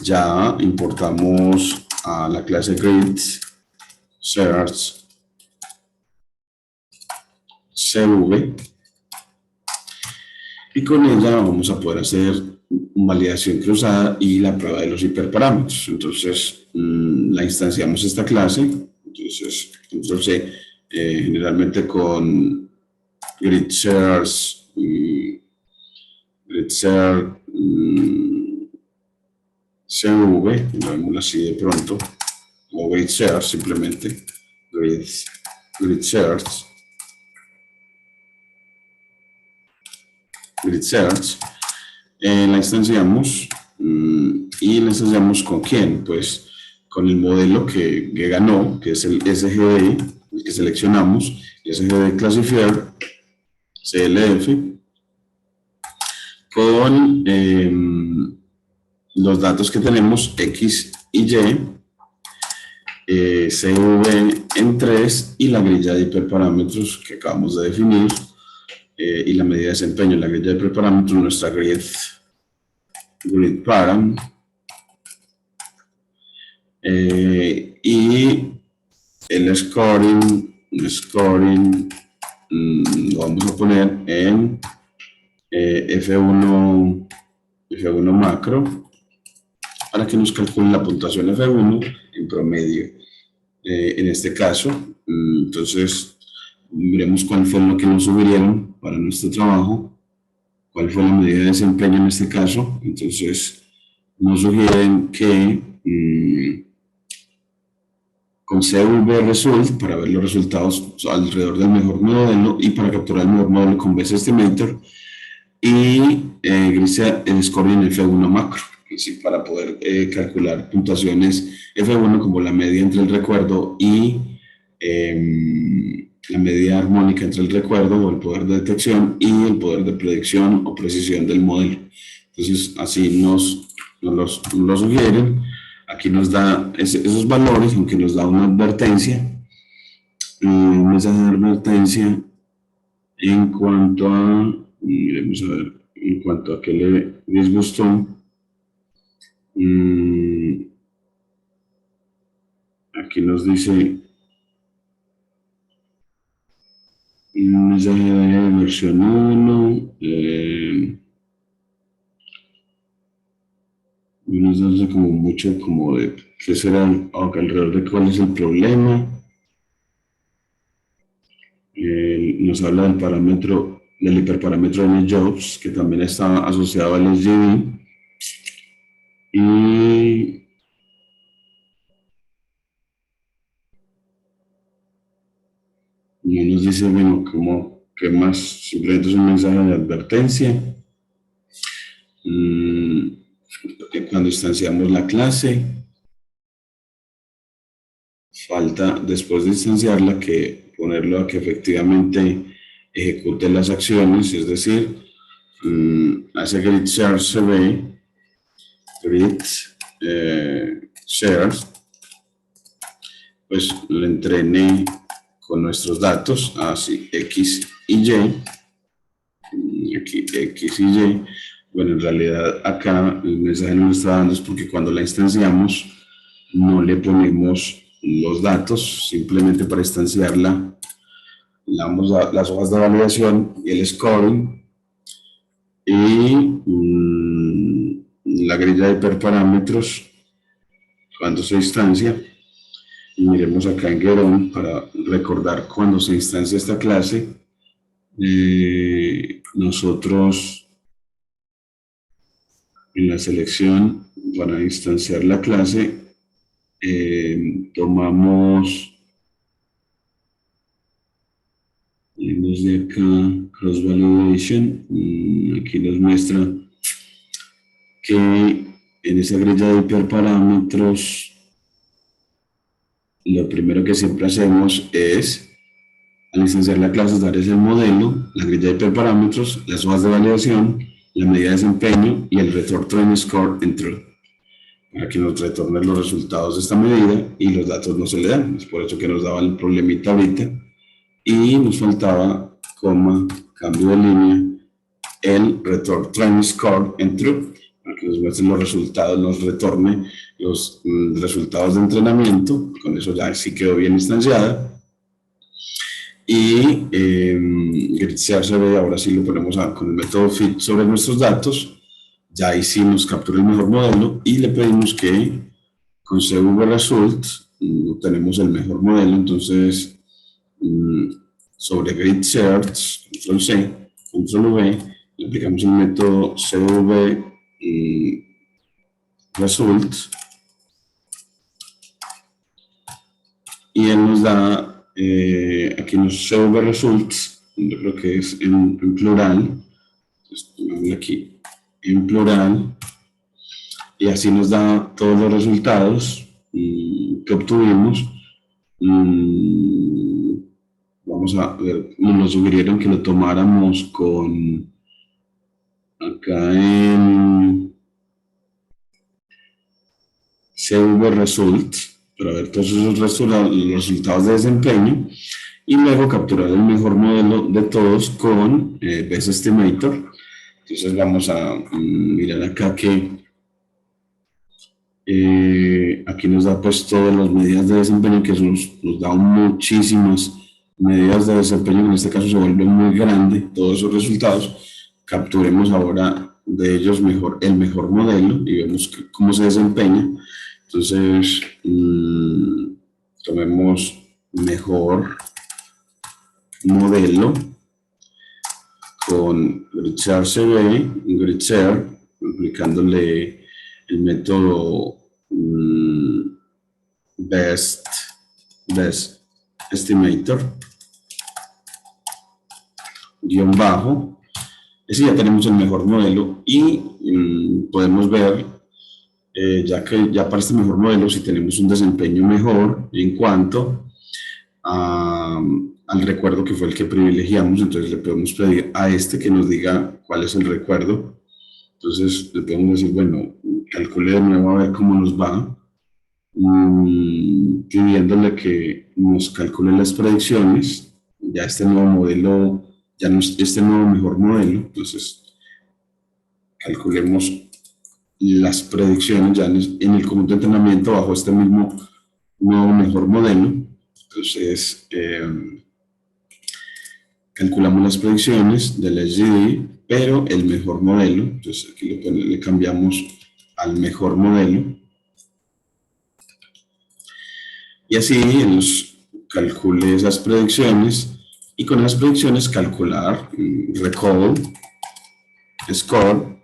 ya importamos a la clase Grid Search CV, y con ella vamos a poder hacer validación cruzada y la prueba de los hiperparámetros. Entonces, la instanciamos esta clase. Entonces generalmente con Grid Search, CV, lo vemos así de pronto, o Grid Search simplemente, Grid Search, la instanciamos, y la instanciamos ¿con quién? Pues con el modelo que ganó, que es el SGD, el que seleccionamos, SGD Classifier CLF, con los datos que tenemos X y Y, CV en 3 y la grilla de hiperparámetros que acabamos de definir, y la medida de desempeño en la grilla de hiperparámetros, nuestra grid param, y el scoring lo vamos a poner en F1 macro, para que nos calcule la puntuación F1 en promedio. En este caso, entonces miremos cuál fue lo que nos sugirieron para nuestro trabajo, cuál fue la medida de desempeño en este caso. Entonces nos sugieren que con CV Result, para ver los resultados alrededor del mejor modelo y para capturar el mejor modelo con Best Estimator, y el scoring F1 macro, para poder calcular puntuaciones F1 como la media entre el recuerdo y la medida armónica entre el recuerdo o el poder de detección y el poder de predicción o precisión del modelo. Entonces así nos lo sugieren. Aquí nos da esos valores, aunque nos da una advertencia, un mensaje de advertencia en cuanto a, miremos a ver, en cuanto a que le disgustó. Aquí nos dice un mensaje de versión 1, y nos da como mucho como de qué será, alrededor de cuál es el problema. Nos habla del parámetro, del hiperparámetro de jobs, que también está asociado al SGD, y nos dice, bueno, como que más, simplemente es un mensaje de advertencia. Cuando instanciamos la clase, falta, después de instanciarla, que ponerlo a que efectivamente ejecute las acciones, es decir, hace grid share survey, grid shares, pues lo entrene con nuestros datos, así X y Y, aquí X y Y. Bueno, en realidad acá el mensaje no nos está dando es porque cuando la instanciamos no le ponemos los datos, simplemente para instanciarla le damos las hojas de validación y el scoring, y la grilla de hiperparámetros cuando se instancia. Y miremos acá en Geron para recordar cuando se instancia esta clase. Nosotros en la selección para instanciar la clase tomamos desde acá cross validation. Aquí nos muestra que en esa grilla de hiperparámetros lo primero que siempre hacemos es, al instanciar la clase, dar ese modelo, la grilla de hiperparámetros, las hojas de validación, la medida de desempeño y el return train score entre, para que nos retorne los resultados de esta medida, y los datos no se le dan. Es por eso que nos daba el problemita ahorita y nos faltaba coma, cambio de línea el return trend score en true, para que nos muestre los resultados, nos retorne los resultados de entrenamiento. Con eso ya sí quedó bien instanciada. Y GridSearch ahora sí lo ponemos con el método fit sobre nuestros datos. Ya ahí sí nos captura el mejor modelo y le pedimos que con CV Result tenemos el mejor modelo. Entonces, sobre GridSearch, control C, control V, le aplicamos el método CV Result y él nos da, aquí nos CV Results, yo creo que es en plural. Entonces, aquí en plural, y así nos da todos los resultados que obtuvimos. Vamos a ver, nos sugirieron que lo tomáramos con acá en CV Result para ver todos esos resultados de desempeño y luego capturar el mejor modelo de todos con Best Estimator. Entonces vamos a mirar acá que aquí nos da pues todas las medidas de desempeño, que nos da muchísimas medidas de desempeño. En este caso se vuelve muy grande todos esos resultados. Capturemos ahora de ellos el mejor modelo y vemos cómo se desempeña. Entonces tomemos mejor modelo con GridSearch CV, GridSearch, aplicándole el método Best Estimator guión bajo. Ese ya tenemos el mejor modelo y podemos ver ya para este mejor modelo si tenemos un desempeño mejor en cuanto al recuerdo, que fue el que privilegiamos. Entonces le podemos pedir a este que nos diga cuál es el recuerdo. Entonces le podemos decir, bueno, calcule de nuevo a ver cómo nos va, pidiéndole que nos calcule las predicciones. Ya este nuevo modelo, ya no es este nuevo mejor modelo, entonces calculemos las predicciones ya en el conjunto de entrenamiento bajo este mismo nuevo mejor modelo. Entonces calculamos las predicciones del SGD, pero el mejor modelo. Entonces aquí le cambiamos al mejor modelo y así nos calcule esas predicciones y con esas predicciones calcular recall score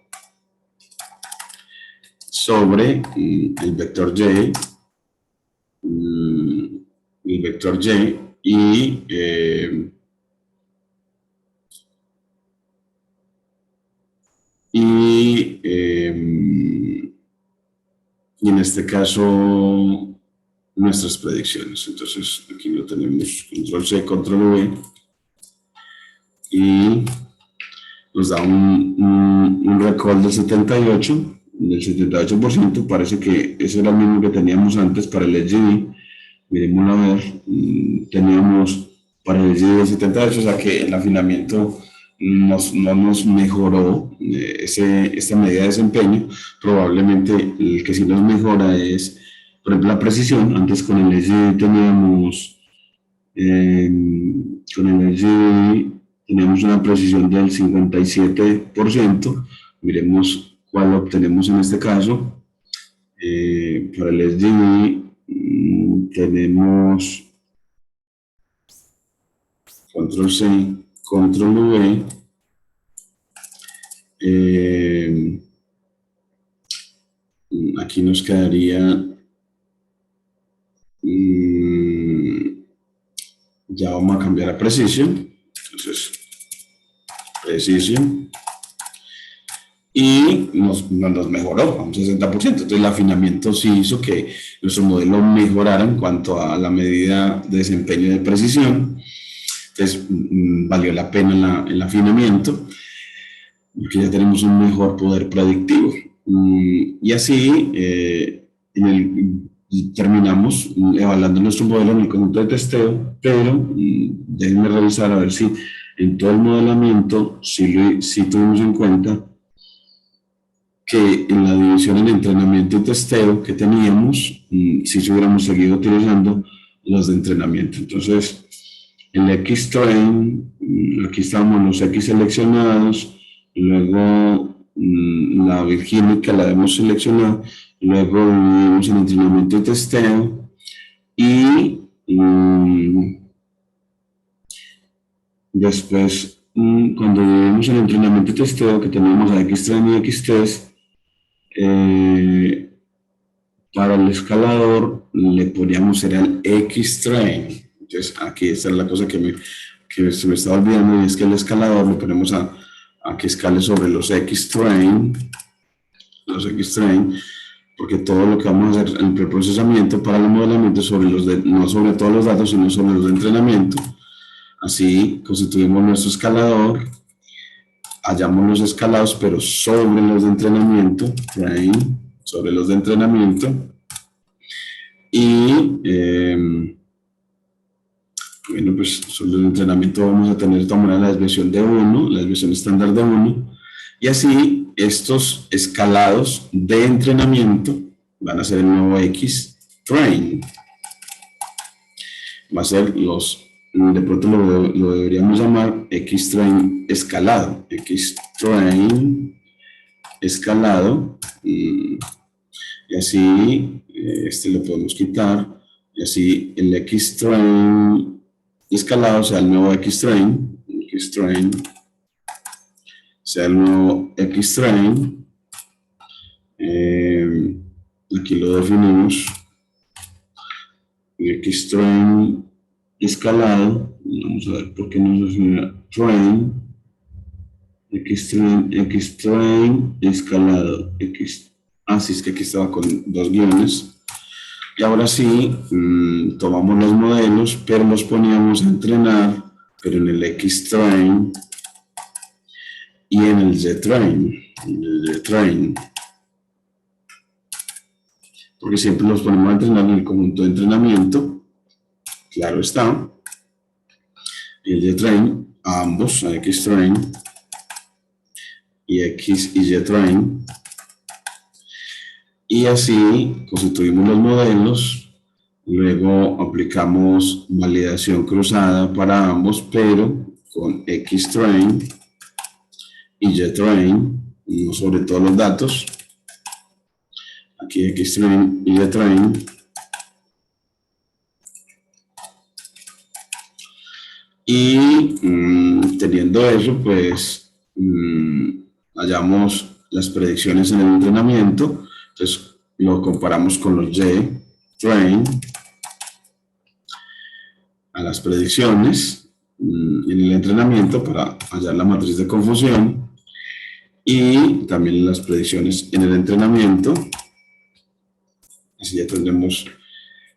sobre el vector Y, y en este caso nuestras predicciones. Entonces aquí lo tenemos, control C, control V, y nos da un recall del 78%. Parece que ese era el mismo que teníamos antes para el SGD. Miremoslo a ver, teníamos para el SGD del 78, o sea que el afinamiento no nos mejoró esta medida de desempeño. Probablemente el que sí nos mejora es, por ejemplo, la precisión. Antes con el SGD teníamos una precisión del 57%. Miremos cuál obtenemos en este caso. Para el SGD tenemos control C, control V, aquí nos quedaría ya vamos a cambiar a precision. Entonces precision y nos mejoró a un 60%. Entonces el afinamiento sí hizo que nuestro modelo mejorara en cuanto a la medida de desempeño de precisión. Entonces valió la pena el afinamiento, porque ya tenemos un mejor poder predictivo. Y así terminamos evaluando nuestro modelo en el conjunto de testeo, pero déjenme revisar a ver si en todo el modelamiento sí tuvimos en cuenta que en la división en entrenamiento y testeo que teníamos, si hubiéramos seguido utilizando los de entrenamiento. Entonces, el X-Train, aquí estamos los X seleccionados, luego la virgínica la hemos seleccionado, luego dividimos en entrenamiento y testeo, y después, cuando dividimos en entrenamiento y testeo, que tenemos a X-Train y X-Test, para el escalador le podríamos ser el X-Train. Entonces aquí está la cosa que se me estaba olvidando, y es que el escalador le ponemos a que escale sobre los X-Train, porque todo lo que vamos a hacer en el preprocesamiento para el modelamiento sobre no sobre todos los datos, sino sobre los de entrenamiento. Así constituimos nuestro escalador, hallamos los escalados, pero sobre los de entrenamiento, sobre los de entrenamiento, y bueno, pues sobre el entrenamiento vamos a tener de todas maneras la desviación de 1, la desviación estándar de 1, y así estos escalados de entrenamiento van a ser el nuevo X-Train. Va a ser de pronto lo deberíamos llamar X-Train escalado, X-Train escalado, y así este lo podemos quitar, y así el X-Train escalado sea el nuevo X-Train, sea el nuevo X-Train. Aquí lo definimos, X-Train escalado. Vamos a ver por qué no se define train, X-Train escalado, así es que aquí estaba con 2 guiones. Y ahora sí, tomamos los modelos, pero los poníamos a entrenar, pero en el X-Train y en el Z-Train, porque siempre los ponemos a entrenar en el conjunto de entrenamiento, claro está, y el Z-Train, a ambos, a X-Train y X y Z-Train, y así constituimos los modelos. Luego aplicamos validación cruzada para ambos, pero con X-Train y Z-Train, no sobre todos los datos. Aquí X-Train y Z-Train. Y teniendo eso, pues hallamos las predicciones en el entrenamiento. Entonces lo comparamos con los Z-Train a las predicciones en el entrenamiento para hallar la matriz de confusión, y también las predicciones en el entrenamiento. Así ya tendremos,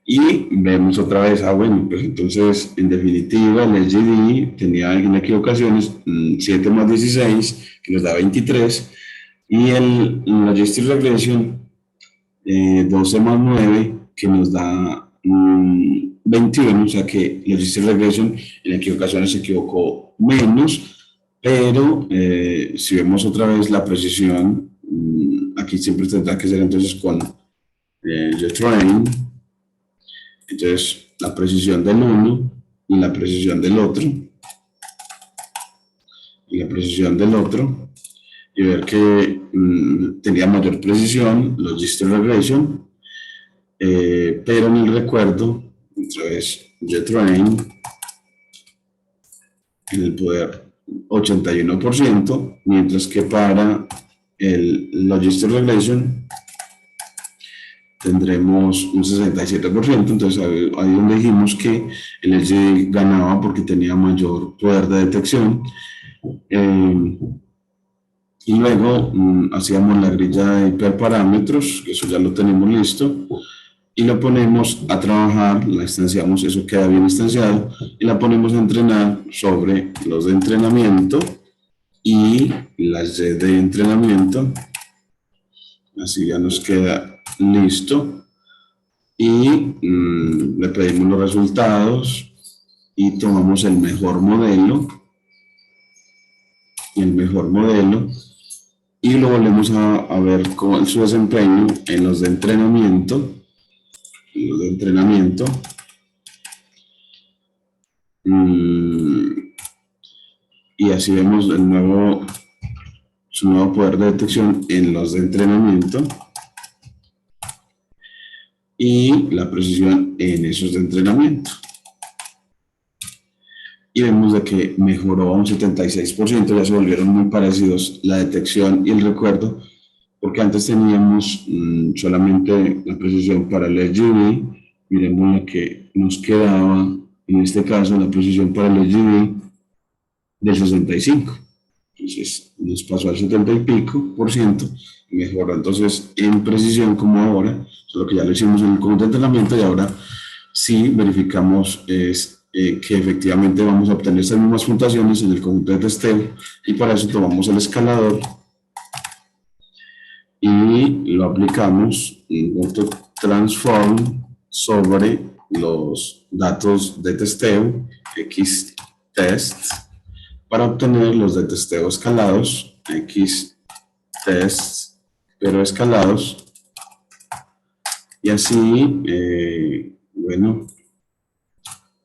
y vemos otra vez, bueno, pues entonces en definitiva el LGD tenía en equivocaciones 7 más 16, que nos da 23, y el Logistic Regression 12 más 9, que nos da 21, o sea que Logistic Regression en equivocaciones se equivocó menos, pero si vemos otra vez la precisión, aquí siempre tendrá que ser entonces con Z-Train, entonces la precisión del uno y la precisión del otro, y ver que tenía mayor precisión Logistic Regression, pero en el recuerdo, otra vez Z-Train, en el poder 81%, mientras que para el Logistic Regression tendremos un 67%, entonces ahí donde dijimos que el LG ganaba porque tenía mayor poder de detección. Y luego hacíamos la grilla de hiperparámetros, que eso ya lo tenemos listo, y lo ponemos a trabajar, la instanciamos, eso queda bien instanciado, y la ponemos a entrenar sobre los de entrenamiento y las de entrenamiento. Así ya nos queda listo, y le pedimos los resultados y tomamos el mejor modelo el mejor modelo y lo volvemos a ver con su desempeño en los de entrenamiento. Y así vemos su nuevo poder de detección en los de entrenamiento y la precisión en esos de entrenamiento. Y vemos de que mejoró un 76%, ya se volvieron muy parecidos la detección y el recuerdo, porque antes teníamos solamente la precisión para el RGB. Miremos lo que nos quedaba, en este caso la precisión para el RGB del 65. Entonces nos pasó al 70 y pico por ciento, mejoró entonces en precisión como ahora, solo que ya lo hicimos en el conjunto de entrenamiento y ahora sí verificamos que efectivamente vamos a obtener estas mismas puntuaciones en el conjunto de testeo y para eso tomamos el escalador y lo aplicamos en transform sobre los datos de testeo xtest para obtener los de testeo escalados xtest pero escalados y así bueno,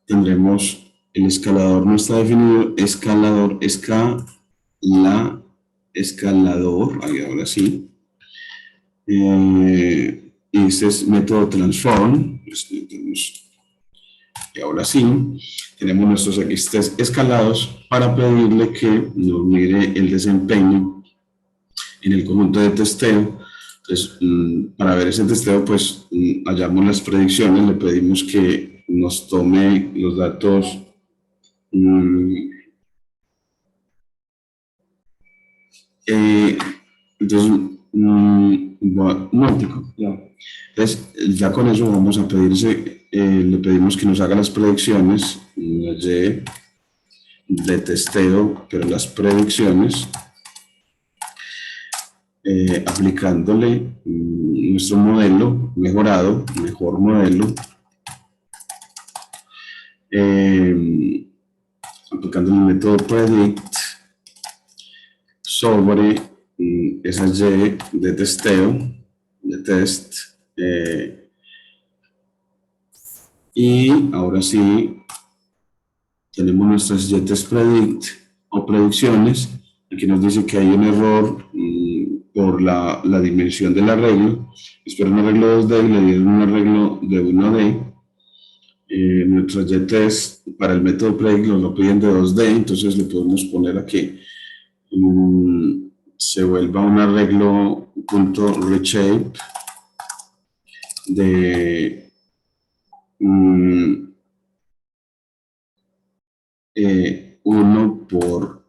tendremos el escalador no está definido, escalador, ahora sí. Este es método transform. Y ahora sí, tenemos nuestros xtest escalados para pedirle que nos mire el desempeño en el conjunto de testeo. Entonces, para ver ese testeo, pues hallamos las predicciones, le pedimos que nos tome los datos entonces, entonces, ya con eso vamos a pedirse, le pedimos que nos haga las predicciones de testeo, pero las predicciones aplicándole nuestro modelo mejorado, mejor modelo, aplicando el método predict sobre esas Y de testeo, de test, y ahora sí tenemos nuestras Y test predict o predicciones. Aquí nos dice que hay un error por la dimensión del arreglo. Espera un arreglo 2D y le dieron un arreglo de 1D. Nuestros Y-test para el método predict nos lo piden de 2D, entonces le podemos poner aquí se vuelva un arreglo punto reshape de 1 por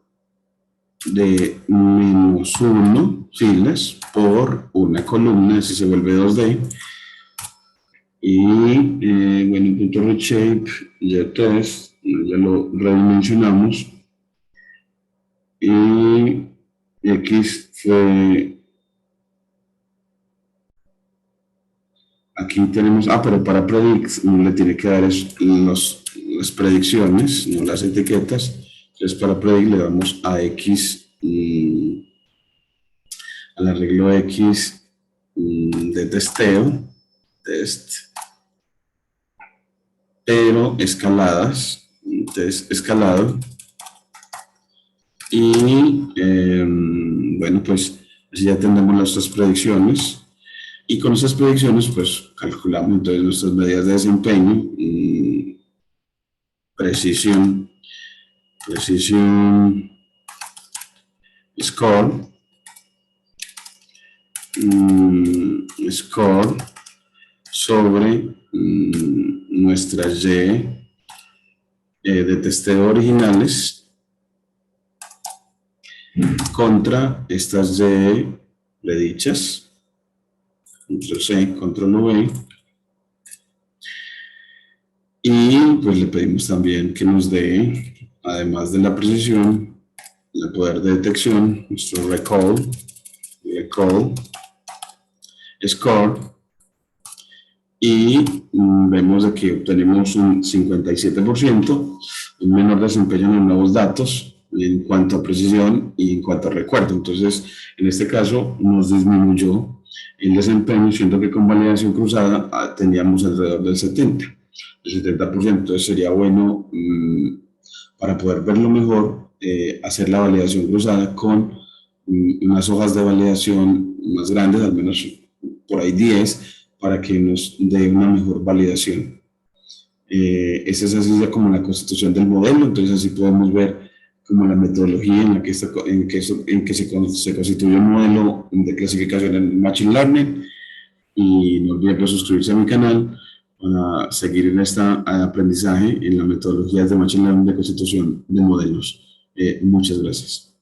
de -1 filas por una columna, así se vuelve 2D. Y bueno, punto reshape Y-test, ya lo redimensionamos. Y X fue, aquí tenemos, pero para predict uno le tiene que dar las predicciones, no las etiquetas. Entonces para predict le damos a X, al arreglo X de testeo, test, pero escaladas, test escalado. Y bueno, pues así ya tenemos nuestras predicciones. Y con esas predicciones, pues calculamos entonces nuestras medidas de desempeño, precisión, score, score sobre nuestras Y de testeo originales contra estas Y predichas. Control C, Control V. Y pues le pedimos también que nos dé, además de la precisión, el poder de detección, nuestro recall, score. Y vemos de que obtenemos un 57%, un menor desempeño en los nuevos datos. en cuanto a precisión y en cuanto a recuerdo. Entonces, en este caso, nos disminuyó el desempeño, siendo que con validación cruzada teníamos alrededor del 70%. El 70%. Entonces, sería bueno, para poder verlo mejor, hacer la validación cruzada con unas hojas de validación más grandes, al menos por ahí 10, para que nos dé una mejor validación. Esa es así ya como la constitución del modelo. Entonces así podemos ver como la metodología en la que, se constituye un modelo de clasificación en Machine Learning. Y no olviden suscribirse a mi canal para seguir en este aprendizaje en la metodología de Machine Learning de constitución de modelos. Muchas gracias.